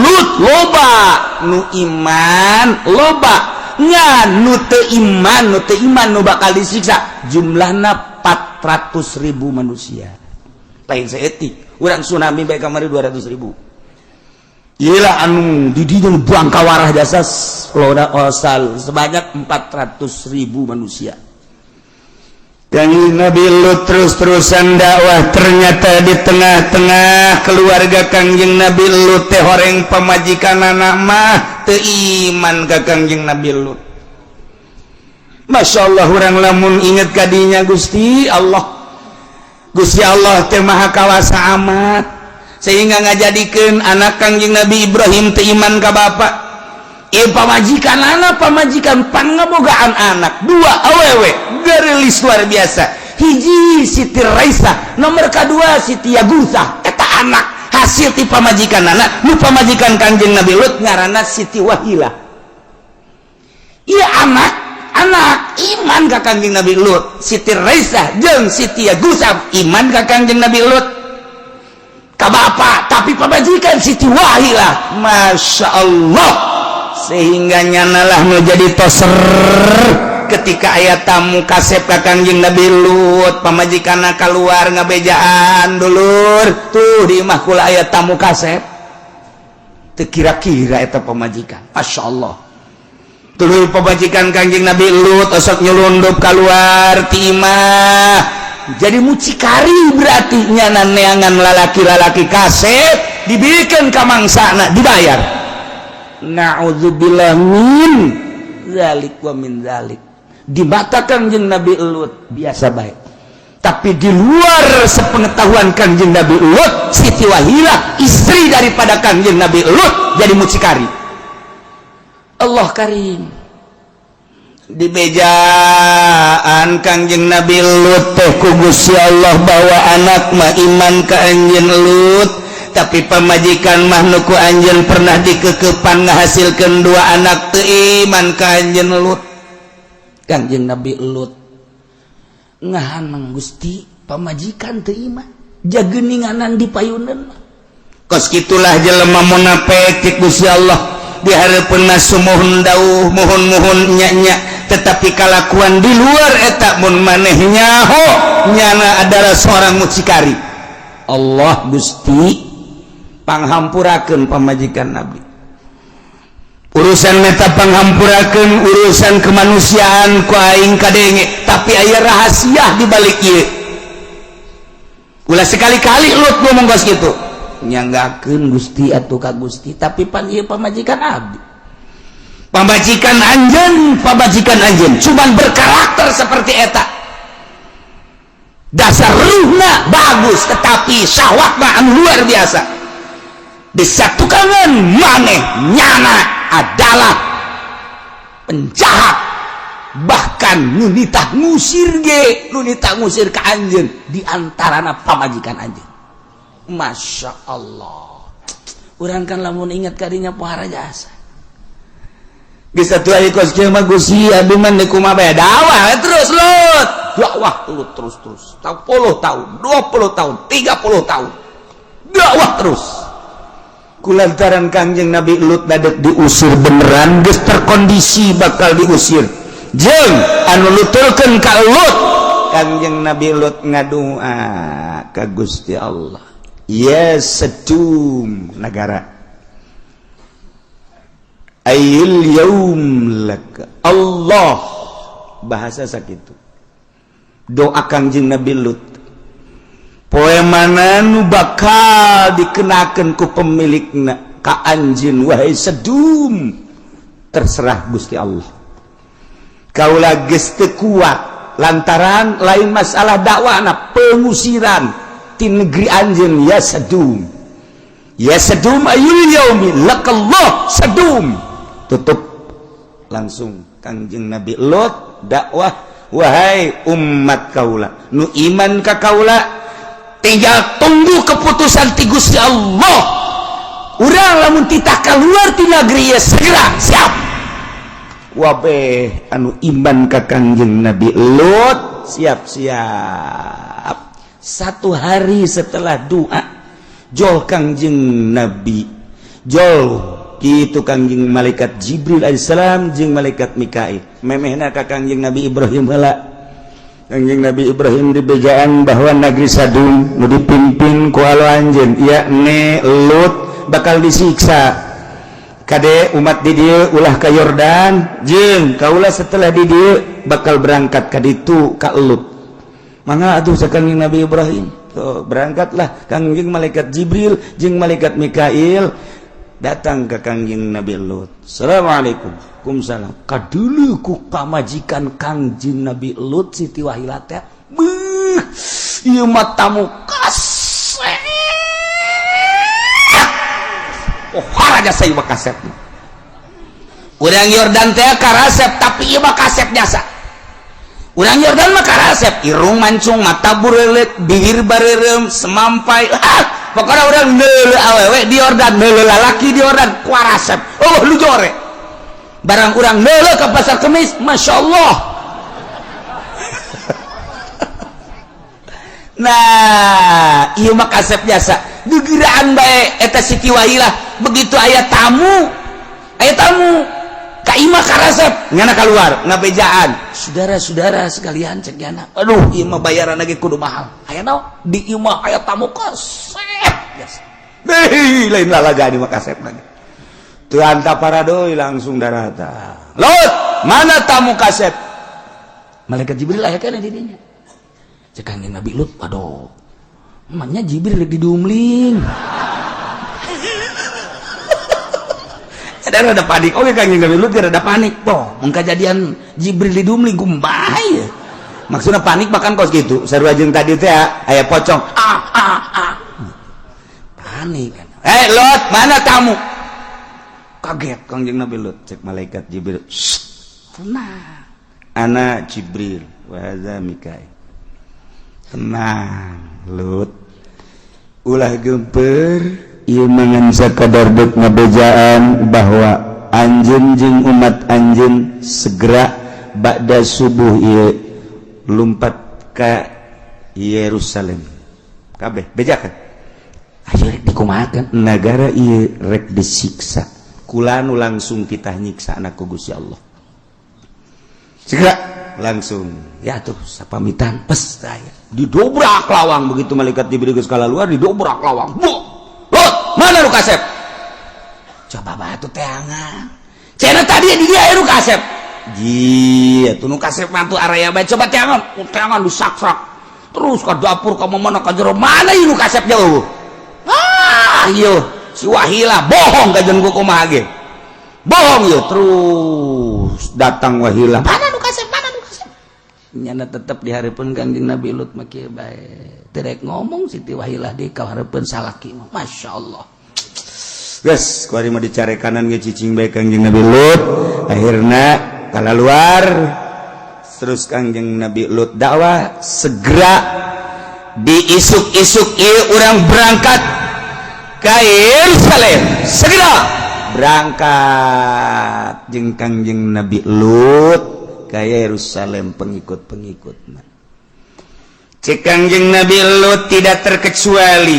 Lut loba nu iman loba nya nu teu iman nu bakal disiksa jumlahna 400.000 manusia lain saeutik urang tsunami bae kamari 200.000 iyalah anu di dieu buang kawarah jasa osal sebanyak 400.000 manusia. Kangjeng Nabi Lut terus-terusan dakwah ternyata di tengah-tengah keluarga Kangjeng Nabi Lut teh horeng pamajikanana mah teu iman ka Kangjeng Nabi Lut. Masya Allah urang lamun inget kadinya Gusti Allah teh maha kawasa amat sehingga ngajadikeun anak Kangjeng Nabi Ibrahim teu iman ka bapa pamajikan anak pamajikan pangabogaan anak 2 awewe gerilis luar biasa hiji Siti Raisa nomor kedua Siti Yagusa eta anak hasil ti pamajikan anak nu pamajikan Kanjeng Nabi Lut ngaranna Siti Wahilah iya anak iman ka Kanjeng Nabi Lut Siti Raisa jeung Siti Yagusa iman ka Kanjeng Nabi Lut ka bapa tapi pamajikan Siti Wahilah Masya Allah sehingga nyanalah menjadi toser ketika ayat tamu kasep ka Kanjeng Nabi Lut pamajikanna keluar ngabejaan dulur tuh di imah kula ayat tamu kasep teu kira-kira eta pamajikan Masya Allah dulur pamajikan Kanjeng Nabi Lut osok nyelundup keluar ti imah jadi mucikari berarti nyana neangan lalaki-lalaki kasep dibikin ka mangsana dibayar na'udzubillah min zalik wa min zalik di mata Kanjeng Nabi Lut biasa baik tapi di luar sepengetahuan Kanjeng Nabi Lut Siti Wahilah istri daripada Kanjeng Nabi Lut jadi mucikari Allah karim di bejaan Kanjeng Nabi Lut teh ku Gusti Allah bawa anak mah iman ka Kanjeng Lut tapi pamajikan mah nuku anjeun pernah dikekepan ngahasilkeun 2 anak teu iman ka anjeun Lut Kanjeng Nabi Lut ngahanang Gusti pamajikan teu iman jageuninganan di payuneun kos kitulah jelema munafik ti Gusti Allah di hareupeun sumuhun dawuh muhun-muhun nya-nya tetapi kalakuan di luar eta mun maneh nyaho nyana adalah seorang mucikari Allah Gusti panghampurakeun pamajikan Nabi urusan meta panghampurakeun urusan kemanusiaan ku aing kadenge tapi aya rahasia di balik ieu ulah sekali-kali Lut ngomong geus kitu nyanggakeun Gusti atuh ka Gusti tapi pan ieu pamajikan abdi pamajikan anjeun cuman berkarakter seperti eta dasar ruhna bagus tetapi syahwatna anu luar biasa disatukan maneh nyana adalah penjahat bahkan nunitah ngusir ke anjeun di antarana pamajikan anjeun Masya Allah urang kan lamun ingat kadinya pohara jasa geus atuh aya kos kieu mah Gusti abdi mah deuk kumaha bae dakwah terus Lut dakwah terus 10 tahun 20 tahun 30 tahun dakwah terus kulantaran Kanjeng Nabi Lut dadet diusir beneran geus terkondisi bakal diusir jeung anu nutulkeun ka Lut Kanjeng Nabi Lut ngadua ka Gusti Allah ya Sedum negara ayil yaum laka Allah bahasa sakitu doa Kanjeng Nabi Lut poe mana nu bakal dikenakeun ku pemilikna ka anjeun wahai Sedum terserah Gusti Allah kaula geus teu kuat lantaran lain masalah dakwahna pengusiran ti negeri anjeun ya Sedum ayul yaumi lakallah Sedum tutup langsung Kanjeng Nabi Lut dakwah wahai umat kaula nu iman ka kaula tinggal tunggu keputusan ti Gusti Allah urang lamun titah keluar ti negeri ya segera siap wabeh anu iman ka Kanjeng Nabi Lut siap-siap 1 hari setelah doa jol Kanjeng Nabi jol kitu Kanjeng malaikat Jibril alaihissalam jeung malaikat Mikail memehna ka Kanjeng Nabi Ibrahim heula Kanjeng Nabi Ibrahim di bejaan bahwa negeri Sadum nu dipimpin ku alo anjeun yakni Lut bakal disiksa kade umat di dieu ulah ka Yordan jeung kaula setelah di dieu bakal berangkat ka ditu ka Lut mangga atuh sakanjing Nabi Ibrahim tuh berangkatlah Kanjeng malaikat Jibril jeung malaikat Mikail datang ke Kanjeng Nabi Lut. Assalamualaikum. Waalaikumsalam. Kadulu ku pamajikan Kanjeng Nabi Lut Siti Wahilah teh. Beuh, ieu mah tamu kaset. Oh, haraja saya kaset. urang Yordan teh karasep tapi ieu mah kasep jasa. Urang Yordan mah karasep, irung mancung, mata bureulek, bibir bareureum, semampai. Pokoknya urang neuleuh awewe di Yordan, neuleuh lalaki di Yordan, kuarasep. Oh, lu jore. Barang urang neuleuh ka pasar Kemis, masyaallah. Nah, ieu mah kasep jasa. Gegeraan bae eta Siti Wahilah begitu aya tamu ka imah karasep ngana keluar ngabejaan saudara-saudara sekalian cek yana aduh ieu mah bayaran lagi kudu mahal aya naon di imah aya tamu kasep biasa lain lalaga di mah kasep lagi teu anta paradoy langsung darata Lot mana tamu kasep malaikat Jibril aya kana di dinya cek Kangjeng Nabi Lut aduh emangnya Jibril di dumling ada panik oke Kangjeng Nabi Lut ada panik toh mun kejadian Jibril di dumling kumbay maksudnya panik bahkan kos gitu sarua jeung tadi teh aya pocong panik Lot mana tamu kaget Kangjeng Nabi Lut cek malaikat Jibril tenang ana Jibril wa hadza Mikail tenang Lut ulah gemper ieu mangan sakadar deuk ngabejaan bahwa anjeun jeung umat anjeun segera ba'da subuh ieu lumpat ka Yerusalem kabeh bejakeun aya rek dikumahakeun nagara ieu rek disiksa kula nu langsung kitah nyiksa ku Gusti Allah segera langsung ya tuh sapamitan pes saya didobrak lawang begitu malaikat Jibril geus kalaluar didobrak lawang Lot mana lu kasep coba batu teangan cenah tadi dia nu kasep ji atuh nu kasep mantu araya bae coba teangan disaksak terus ka dapur ka mana ka jero mana ieu nu kasep jauh ieu si Wahilah bohong ka jeung kumaha ge bohong ieu terus datang Wahilah mana nu kasep nyana tetep dihareupeun Kangjeng Nabi Lut mah kieu bae teu rek ngomong Siti Wahilah di kahareupeun salaki mah masyaallah geus kuari mah dicare kanan ge cicing bae Kangjeng Nabi Lut akhirna kalaluar terus Kangjeng Nabi Lut dakwah segera diisuk-isuk ieu urang berangkat ka Yerusalem segera berangkat jeung Kangjeng Nabi Lut ka Yerusalem pengikut-pengikutna. Cek Kangjeng Nabi Lut tidak terkecuali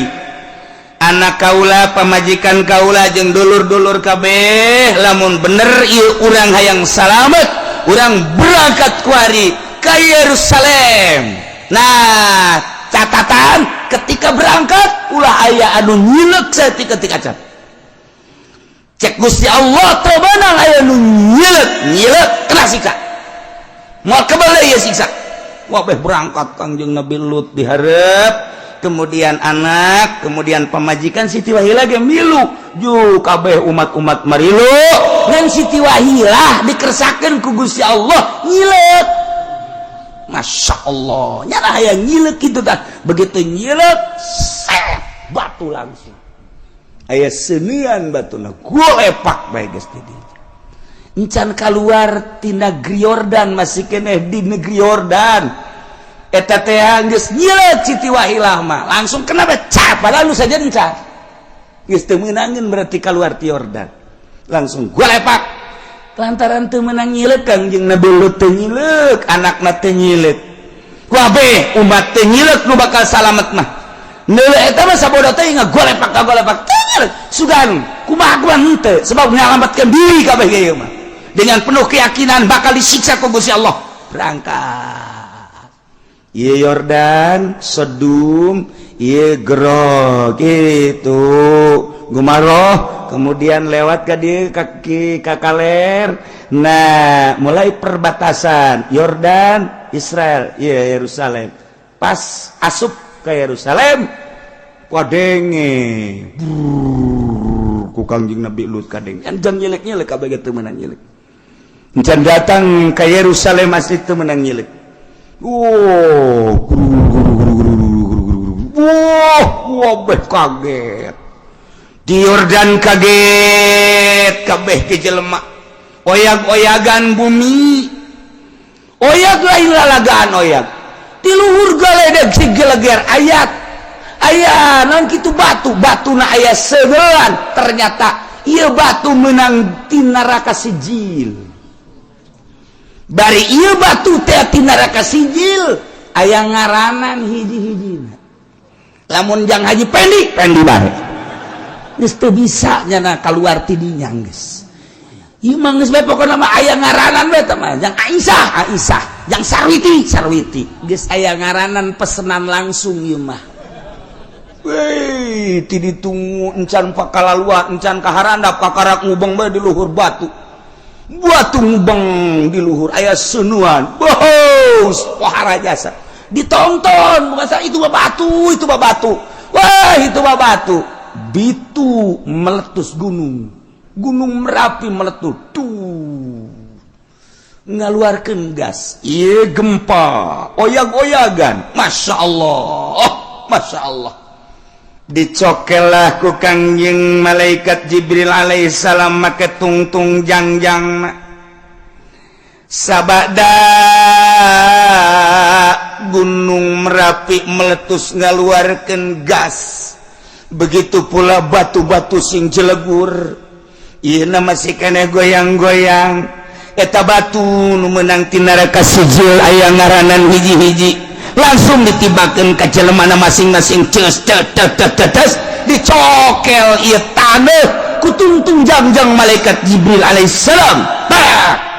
anak kaula, pamajikan kaula jeung dulur-dulur kabeh lamun bener ieu urang hayang salamet, urang berangkat kuari ka Yerusalem. Nah, catatan ketika berangkat ulah aya anu nyileuk saeutik-eutik acan. Cek Gusti Allah teu beunang aya nu nyileuk kena siksa. Mau kebalik ya siksa. Wabeh berangkat Kangjeng Nabi Lut diharap, kemudian anak, kemudian pemajikan Siti Wahilah ge milu, ju kabeh umat-umat marilu, ngan Siti Wahilah dikersakeun ku Gusti Allah nyileuk. Masya Allah, nyana aya nyileuk kitu tah. Begitu nyileuk, batu langsung. Aya seunian batuna, golepak bae geus di dieu. Encan keluar di negeri Yordan masih keneh di negeri Yordan eta teh geus nyileuk Siti Wahilah mah langsung kena becak padahal nu saja encan geus teu meunangeun berarti keluar ti Yordan langsung golepak lantaran teu meunang nyileuk Kangjeng Nabi Lut teu nyileuk anakna teu nyileuk kabeh umat teu nyileuk nu bakal salamet mah neuleuh eta mah sabodo teh ngagolepak teu nyileuk sugan kumaha henteu sebab nyalametkeun diri kabeh ieu mah dengan penuh keyakinan bakal disiksa ku Gusti Allah berangkat ieu Yordan Sodom ieu Gero gitu gumaroh kemudian lewat ka dieu kaki ka Kaler nah mulai perbatasan Yordan Israel ieu Yerusalem pas asup ke Yerusalem wadenge ku Kangjeng Nabi Lut kadeng anjang nyelek-nyelek kabeh teu meunang nyelek encan datang ke Yerusalem asli teu meunang nyelek wabeh kaget di Yordan kaget kabeh ke jelema oyag-oyagan bumi oyak lain lalagaan oyak di luhur galedeg si geleger ayat aya non kitu batu na aya segelan ternyata ieu batu menang ti neraka sijil bari ieu batu teh ti neraka sijil aya ngaranan hiji-hijina lamun jang haji pendi bae geus teu bisa nyana kaluar ti dinya geus ieu mah geus bae pokona mah aya ngaranan bae tah mah jang Aisyah jang Sarwiti geus aya ngaranan pesenan langsung ieu mah weh ti ditunggu encan pakalaluan encan kaharandap kakarak ngubeng bae di luhur batu ngubeng di luhur aya sunuan bos pohara jasa ditonton bukan itu batu wah itu batu bitu meletus gunung Merapi meletus tuh ngaluarkeun gas ieu gempa oyag-oyagan Masya Allah dicokelah ku Kangjeng malaikat Jibril alaihissalam make tungtung jangjang sabada gunung Merapi meletus ngaluarkeun gas begitu pula batu-batu sing jelegur ieu masih keneh goyang-goyang eta batu nu meunang ti neraka sijil aya ngaranan hiji-hiji langsung ditibakeun ka jelemana masing-masing ceus dicokel ieu taneuh ku tungtung jangjang malaikat Jibril alaihissalam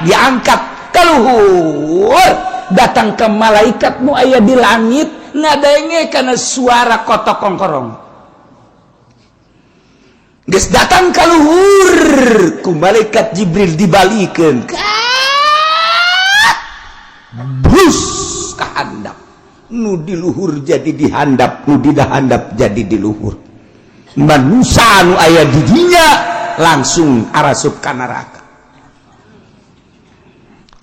diangkat ka luhur datang ke malaikat nu aya di langit ngadenge kana suara kotok kongkorong geus datang ka luhur ku malaikat Jibril dibalikeun bus ka handap nu di luhur jadi dihandap nu di dahandap jadi di luhur manusia nu aya di dinya langsung arasup ka neraka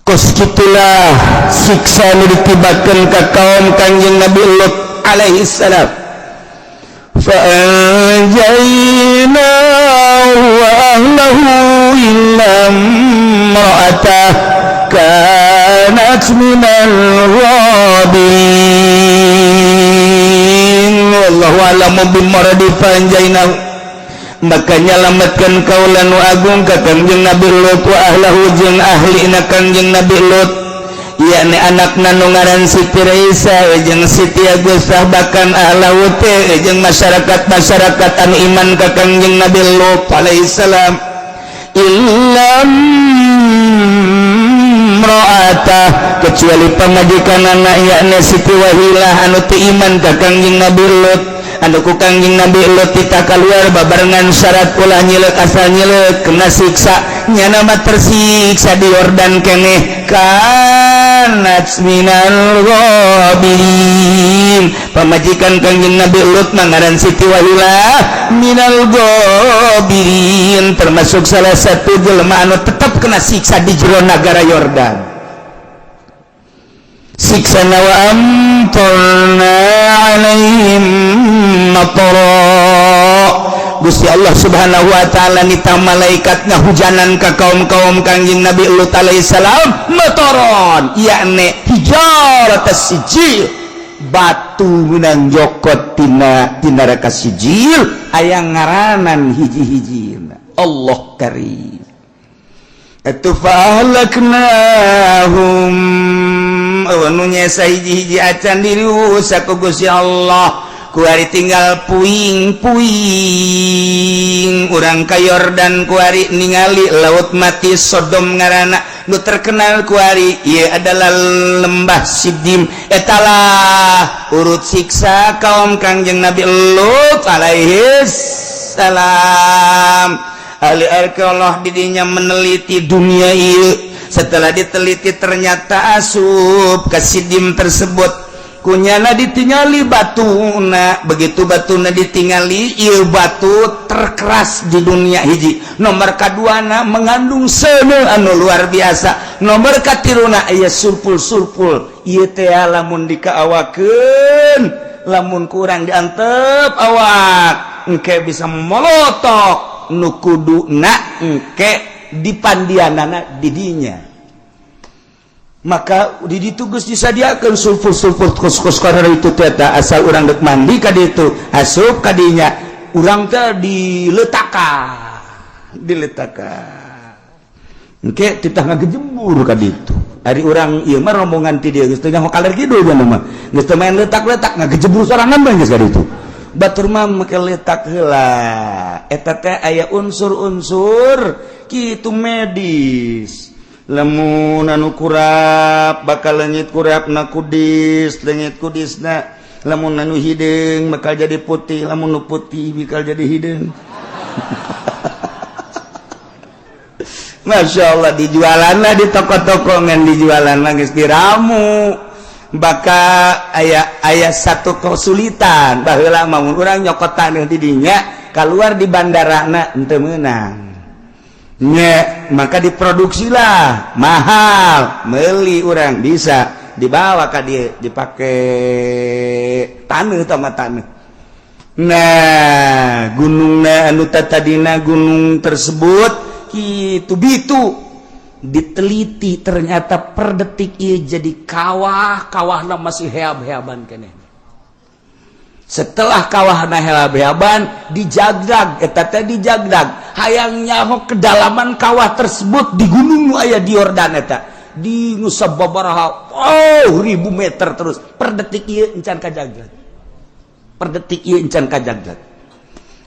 kos kitulah siksa nu ditibakeun ka kaum Kangjeng Nabi Lut alaihi salam fa anjayna wa ahlahu illa imra'atah kanat minal ghabirin wallahu a'lam bimuradi panjaina maka nyalametkeun kaula nu agung ka Kangjeng Nabi Lut wa ahlahu jeung ahlina Kangjeng Nabi Lut yakni anakna nu ngaran Siti Raisa jeung Siti Agusah bahkan ahlahu teh jeung masyarakat anu iman ka Kangjeng Nabi Lut alaihi salam illam imra'atah kecuali pamajikan anak yakni Siti Wahilah anu teu iman ka Kangjeng Nabi Lut anu ku Kangjeng Nabi Lut kita keluar babarengan syarat ulah nyileuk asal nyileuk kena siksa nyana mah tersiksa di Yordan keneh kanat minal ghabirin pamajikan Kangjeng Nabi Lut ngaran Siti Wahilah minal ghabirin termasuk salah satu jelema anu tetap kena siksa di jero negara Yordan siksa wa amtarna alaihim matara Gusti Allah Subhanahu wa taala nita malaikat ngahujanan ka kaum-kaum Kangjeng Nabi Lut alaihi salam mataron yakni hijarat sijil batu menang jokot tina neraka sijil aya ngaranan hiji-hijina Allah karim atu fahlaknahum anu nyesa hiji-hiji acan dirusak ku Gusti Allah ku ari tinggal puing-puing urang ka Yordan ku ari ningali laut mati Sodom ngaranna nu terkenal ku ari ieu adalah lembah Sidim etalah urut siksa kaum Kangjeng Nabi Lut alaihi salam ahli arkeolog didinya meneliti dunia ieu setelah diteliti ternyata asup ka Sidim tersebut kunyana ditingali batuna begitu batuna ditingali ieu batu terkeras di dunia hiji nomor kaduana mengandung seuneu anu luar biasa nomor katiruna aya sulfur ieu teh lamun dikaawakeun lamun kurang diantep awak engke bisa molotok nu kuduna engke dipandianana didinya maka ditugas disadiakan sulfur karena itu teta asal orang dek mandi ka ditu asup kadinya urang teh diletakkan oke titah ngagejembur ka ditu hari orang ieu mah rombongan ti dieu geus teu nyaho kaler kidul mah geus teu main letak-letak ngagejembur sorangan mah geus ka ditu batur mah make letak heula eta teh aya unsur-unsur kitu medis lamun anu kurap bakal leungit kurapna kudis leungit kudisna lamun anu hideung bakal jadi putih lamun nu putih bakal jadi hideung Masya Allah dijualanna di toko-toko ngan dijualanna geus diramu bakal aya satu kesulitan baheula mun urang nyokotan di dinya keluar di bandarana henteu meunang nya maka diproduksilah mahal meuli urang bisa dibawa ka dieu dipake taneuh tama taneuh nah gunungna anu tadina gunung tersebut kitu bitu diteliti ternyata per detik ieu jadi kawah-kawahna masih heab-heaban keneh setelah kawahna heab-heaban dijagdag eta teh dijagdag hayang nyaho kedalaman kawah tersebut di gunung nu aya di Yordan eta di nu sababaraha ribu meter terus per detik ieu encan kajagdag per detik ieu encan kajagdag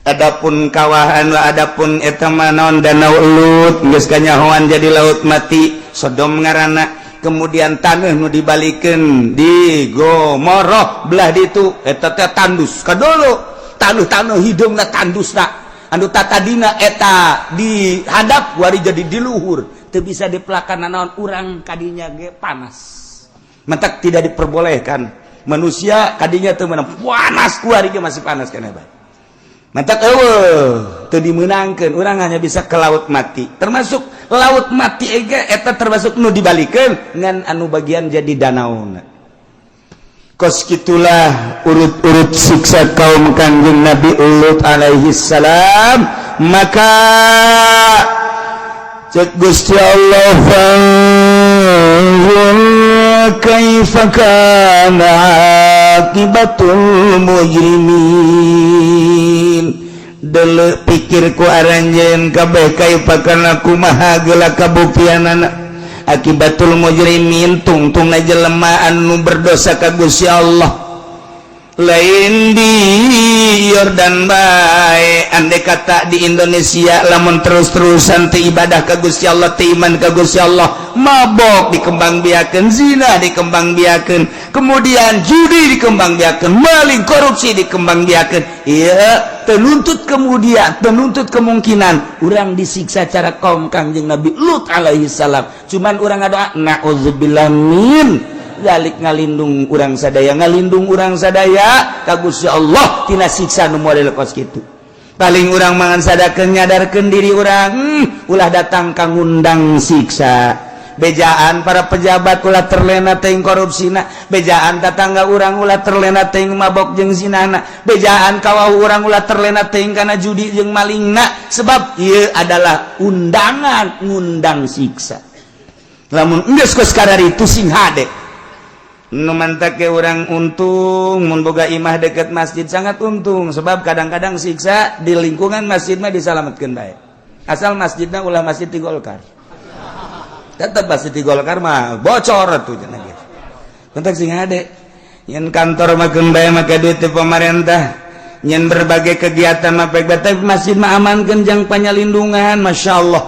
adapun kawah anu adapun eta mah naon danau Lut geus kanyahoan jadi laut mati Sodom ngaranna kemudian taneuh nu dibalikeun di Gomorrah belah ditu eta teh tandus kadulu taneuh hideungna tandusna anu tatadina eta dihadap wari jadi di luhur teu bisa dipelakana naon urang kadinya ge panas mentak tidak diperbolehkan manusia kadinya teu meunang panas kuari ge masih panas keneh bae mantak teu dimeunangkeun urang hanya bisa ke laut mati termasuk laut mati eta termasuk nu dibalikeun ngan anu bagian jadi danauna kos kitulah urut-urut siksa kaum Kanjeng Nabi Lut alaihi salam maka cek Gusti Allah fanzur kaifa kana akibatul mujrimin dele pikirku aranjeun kabeh kaifa kana kumaha geula kabuktianana akibatul mujrimin tungtungna jelema anu berdosa ka Gusti Allah lain di Yordan bae andai kata di Indonesia lamun terus-terusan teu ibadah ka Gusti Allah teu iman ka Gusti Allah mabok dikembangbiakeun zina dikembangbiakeun kemudian judi dikembangbiakeun maling korupsi dikembangbiakeun ieu tenuntut kemudian tenuntut kemungkinan urang disiksa cara kaum Kangjeng Nabi Lut alaihi salam cuman urang ngadoa naudzubillah min zalik ngalindung urang sadaya ka Gusti Allah tina siksa nu model kos kitu paling urang mangan sadakeun nyadarkeun diri urang ulah datang ka ngundang siksa bejaan para pejabat ulah terlena teuing korupsina bejaan tetangga urang ulah terlena teuing mabok jeung zinana bejaan kawah urang ulah terlena teuing kana judi jeung malingna sebab ieu adalah undangan ngundang siksa lamun geus kos kadaritu sing hade nu mantake urang untung mun boga imah deket masjid sangat untung sebab kadang-kadang siksa di lingkungan masjid mah disalametkeun bae asal masjidna ulah masjid di Golkar tetep masjid di Golkar mah bocor atuh cenah ge kontak sing hade yen kantor mah keun bae make duit ti pamarentah yen berbagai kegiatan mah baik-baik masjid mah amankeun jang panyalindungan masyaallah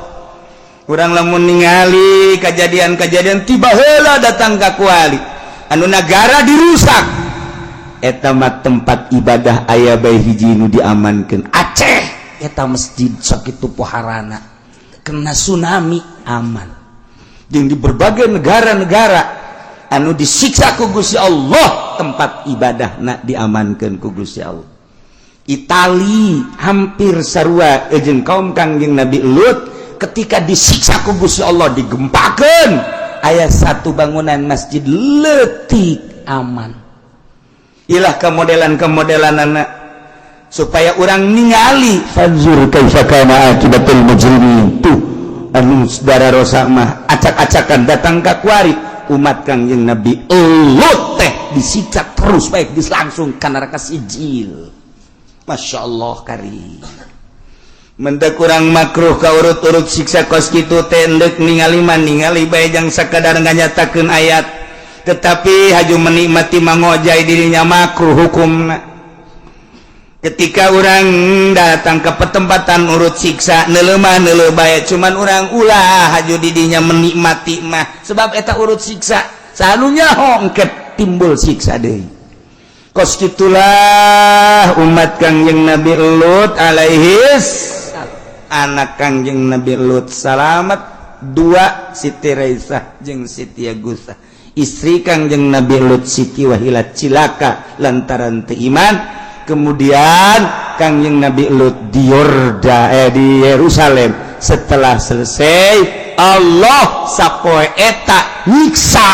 urang lamun ningali kejadian-kejadian tiba heula datang ka kuali anu negara dirusak eta mah tempat ibadah aya bae hiji nu diamankeun Aceh eta masjid sakitu poharana kena tsunami aman jeung di berbagai negara-negara anu disiksa ku Gusti Allah tempat ibadahna diamankeun ku Gusti Allah Itali hampir sarua jeung kaum Kangjeng Nabi Lut ketika disiksa ku Gusti Allah digempakeun aya satu bangunan masjid leutik aman ilah kemodelan-kemodelan anak supaya orang ningali fanzur kaifa kana akibatul mujrimin tuh anu saudara Rosa mah acak-acakan datang ka kuari umat Kangjeng Nabi Lut teh disiksa terus baik dislangsung ka neraka sijil. Masya Allah kari mentek kurang makruh ka urut-urut siksa kos kitu teh endek ningali bae jang sakadar nganyatakeun ayat tetapi haju menikmati mangojai dirinya makruh hukumna. Ketika orang datang ke petempatan urut siksa nelemah bae cuman orang ulah haju didinya menikmati mah sebab eta urut siksa sanunya hongket timbul siksa deui. Kos kitulah umat Kangjeng Nabi Lut alaihis anak Kangjeng Nabi Lut salamet dua Siti Raisah jeung Siti Agusah istri Kangjeng Nabi Lut Siti Wahilat cilaka lantaran teu iman. Kemudian Kangjeng Nabi Lut di Yerusalem setelah selesai Allah sapoe eta nyiksa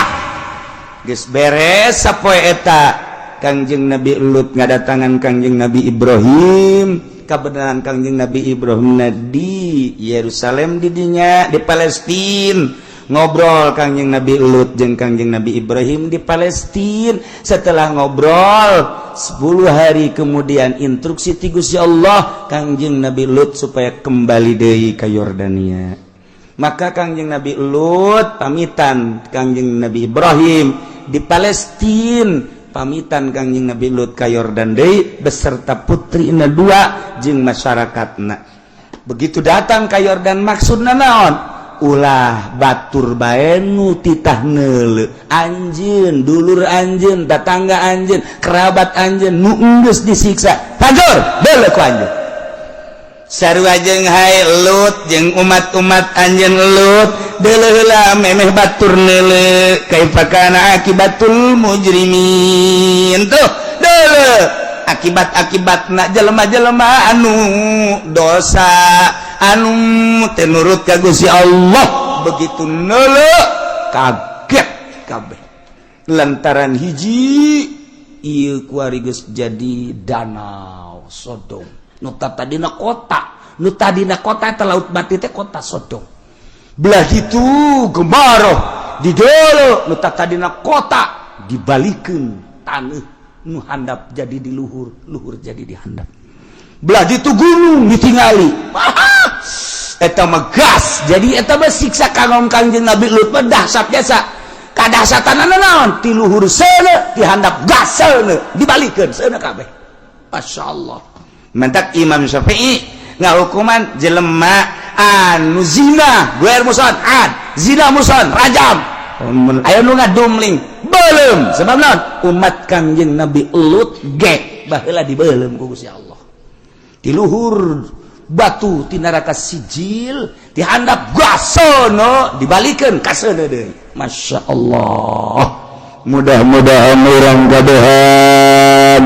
geus beres sapoe eta Kangjeng Nabi Lut ngadatangan Kangjeng Nabi Ibrahim kabenaran Kangjeng Nabi Ibrahim di Yerusalem didinya di Palestina ngobrol Kangjeng Nabi Lut jeung Kangjeng Nabi Ibrahim di Palestina. Setelah ngobrol 10 hari kemudian instruksi ti Gusti Allah Kangjeng Nabi Lut supaya kembali deui ka Yordania. Maka Kangjeng Nabi Lut pamitan Kangjeng Nabi Ibrahim di Palestina, pamitan Kangjeng Nabi Lut ka Yordan deui beserta putrina 2 jeung masyarakatna. Begitu datang ka Yordan maksudna naon? Ulah batur bae nu titah neuleu anjeun dulur anjeun tetangga anjeun kerabat anjeun nu geus disiksa pajor beuleu ku anjeun sarua jeung hae Lut jeung umat-umat anjeun Lut deuleu heula memeh batur neuleu kaifa kana akibatul mujrimin tuh deuleu akibat-akibatna jelema-jelema anu dosa anu tenurut ka Gusti Allah begitu neuleu kaget kabeh lantaran hiji ieu kuari geus jadi danau Sodom nu tadina kota eta laut mati teh kota Sodom belah itu gemaroh di dolo nu tadina kota dibalikeun taneuh nu handap jadi di luhur jadi di handap belah itu gunung ditingali eta megas jadi eta mah siksa kangong Kangjeng Nabi Lut mah dahsyat biasa kadahsyatanna naon ti luhur seuneu ti handap gas seuneu dibalikeun seuneu kabeh masyaallah. Mentak Imam Syafi'i ngahukuman jelema anu zina guer muson zina muson rajam aya nu ngadumling beuleum sebab naon umat Kangjeng Nabi Lut ge baheula dibeulem ku Gusti Allah di luhur batu ti neraka sijil dihandap gasono dibalikeun ka seuneu deui masyaallah. Mudah-mudahan urang kabehan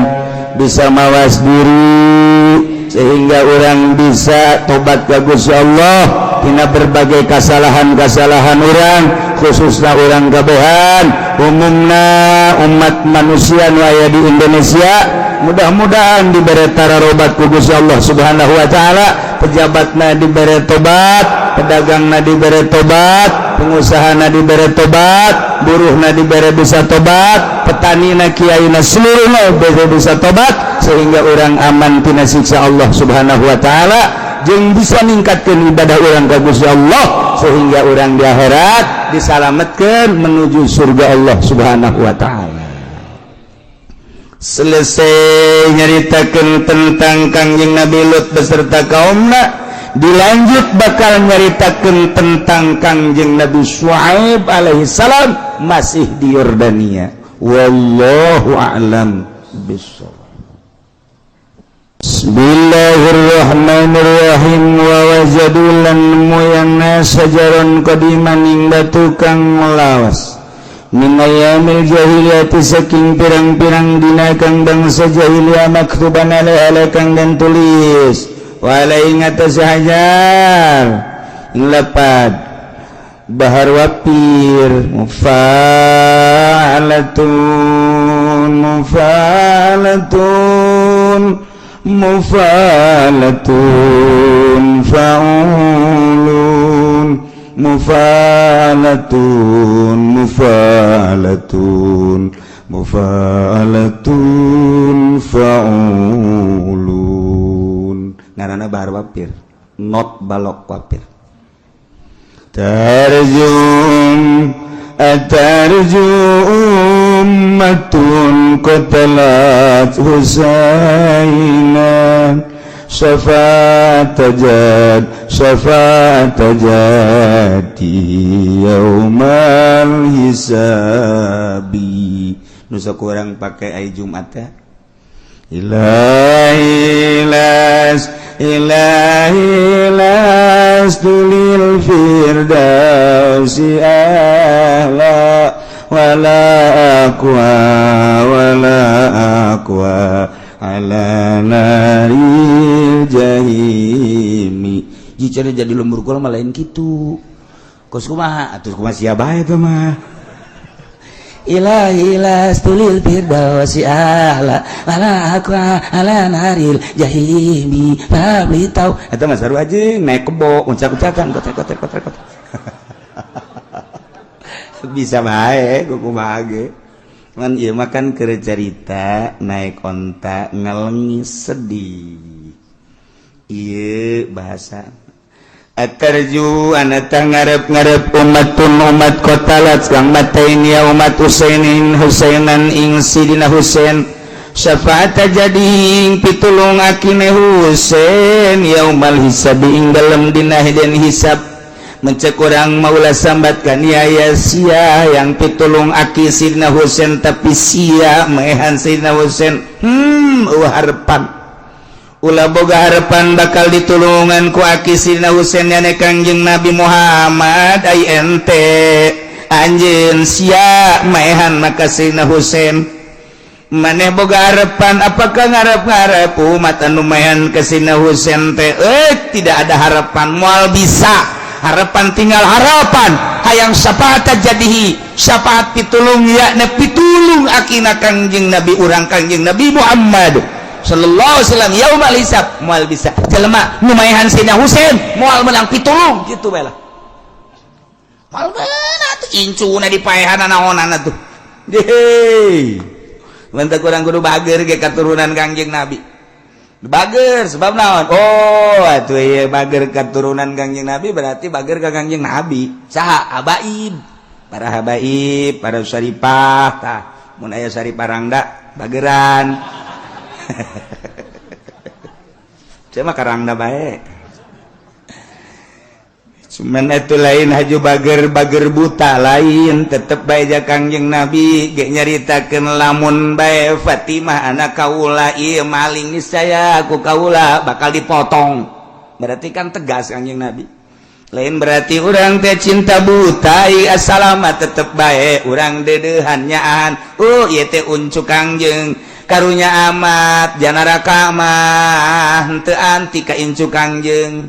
bisa mawas diri sehingga orang bisa tobat ka Gusti Allah tina berbagai kesalahan-kesalahan orang khususnya orang kabehan umumna umat manusia nu aya di Indonesia mudah-mudahan diberi tararobat ku Gusti Allah Subhanahu wa taala pejabatna diberi tobat pedagangna diberi tobat pengusahana diberi tobat buruhna diberi bisa tobat petanina kiaina seluruhna bisa tobat sehingga orang aman tina siksa Allah Subhanahu wa taala jeung bisa ningkatkeun ibadah orang ka Gusti Allah sehingga orang di akhirat disalametkeun menuju surga Allah Subhanahu wa taala. Selesai nyaritakeun tentang Kangjeng Nabi Lut beserta kaumna dilanjut bakal nyaritakeun tentang Kangjeng Nabi Syuaib alaihi salam masih di Yordania. Wallahu a'lam bishawab. Bismillahirrahmanirrahim. Wa wajadulan muyana sajaron qadiman ing batu kang lawas min ayamil jahiliyati saking pirang-pirang dina kang bangsa jahiliyah maktuban ala kang dan tulis wala ing atas hajar lapad bahar wapir mufalatun faulun mufalatun mufalatun mufalatun faulun ngaranna bahar wapir not balok wapir tarjum ummatun qatalat husainan syafa'at tajati yaumal hisabi nusa kurang pakai ai Jumat ya ilahilas tulil firdausi ahla wala aqwa ala naril jahimi jicana jadi lembur kula mah lain kitu kos kumaha atuh kumaha sia bae teh mah ilahilas tulil firdausi ahla wala aqwa ala naril jahimi pabli tau eta mah saru aja naik kebo uncak-uncakan kotek bisa bae kumaha ge man ieu mah kan keur carita naik onta ngalengis sedih ieu bahasa atarju anata ngarep-ngarep umat kotalat kang matain ya umat Husainan ing sidina Husain syafaat jadi pitulung akine Husain yaumal hisab ing dalem dina hiden hisab mencek orang maulah sambatkan ya sia yang pitulung aki sidina Husain tapi sia mehan sidina Husain harapan ulah boga harapan bakal ditulungan ku aki sidina Husain ya Kangjeng Nabi Muhammad ai ente anjeun sia maehan maka sidina Husain maneh boga harapan apakah ngarep-ngarep umat anu maehan ka sidina Husain teh tidak ada harapan moal bisa harapan tinggal harapan hayang syafaat jadihi syafaat pitulung ya pitulung akina Kangjeng Nabi urang Kangjeng Nabi Muhammad sallallahu alaihi wasallam yaumul hisab moal bisa jelema nu maehan sidina Husain moal menang pitulung kitu bae lah moal beuna tuh incuna dipaehan naonana tuh deui mantap urang kudu bager ge katurunan Kangjeng Nabi bager sebab naon atuh ieu bager katurunan Kangjeng Nabi berarti bager ka Kangjeng Nabi saha habaib para syarifah tah mun aya syarifah rangda bageran cuma karangda bae cuman itu lain haju bager buta lain tetep bae ja Kangjeng Nabi ge nyaritakeun lamun bae Fatimah anak kaula ieu maling niscaya aku kaula bakal dipotong berarti kan tegas Kangjeng Nabi lain berarti urang teh cinta buta assalamat tetep bae urang dedeuhan nyaan ieu teh uncu Kangjeng karunya amat janaraka mah henteu anti ka incu Kangjeng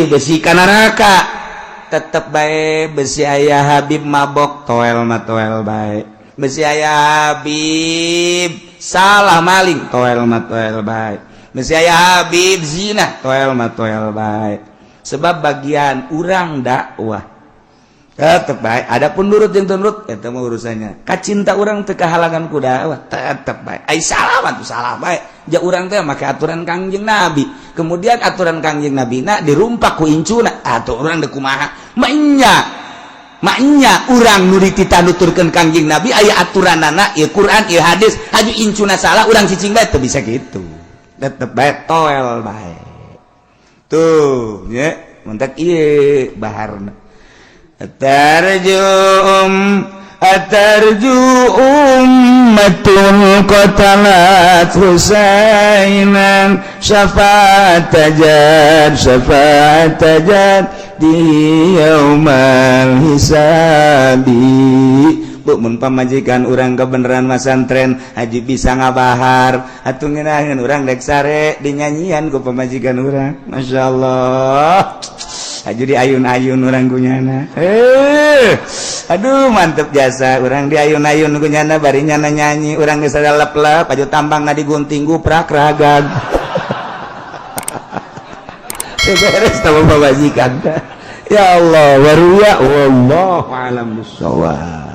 besi ka neraka tetep bae besi aya Habib mabok toel mah toel bae besi aya Habib salah maling toel mah toel bae besi aya Habib zina toel mah toel bae sebab bagian urang dakwah tetep baik adapun nurut jeung teu nurut eta mah urusannya kacinta urang teu kahalangan ku dakwah tetep baik ai salah mah salah bae ja urang teh make aturan Kangjeng Nabi kemudian aturan Kangjeng Nabi na dirumpak ku incuna atuh urang deuk kumaha maknya urang nu dititanuturkeun Kangjeng Nabi aya aturanana ieu Quran ieu hadis haju incuna salah urang cicing bae teu bisa kitu tetep bae toel bae tuh nya muntak ieu baharna atarju ummatun qatalat Husainan syafa'at tajad di yaumal hisabi mun pamajikan urang kebenaran masantren haji bisa ngabahar atuh ngeunaheun urang dek sare dinyanyian ku pamajikan urang masyaallah aju di ayun-ayun urang kunyana aduh mantep jasa urang di ayun-ayun kunyana bari nyana nyanyi urang geus lep-lep aju tambangna digunting guprak ragag beres tah pamajikan ya Allah wa ruya wallahu a'lam bissawab.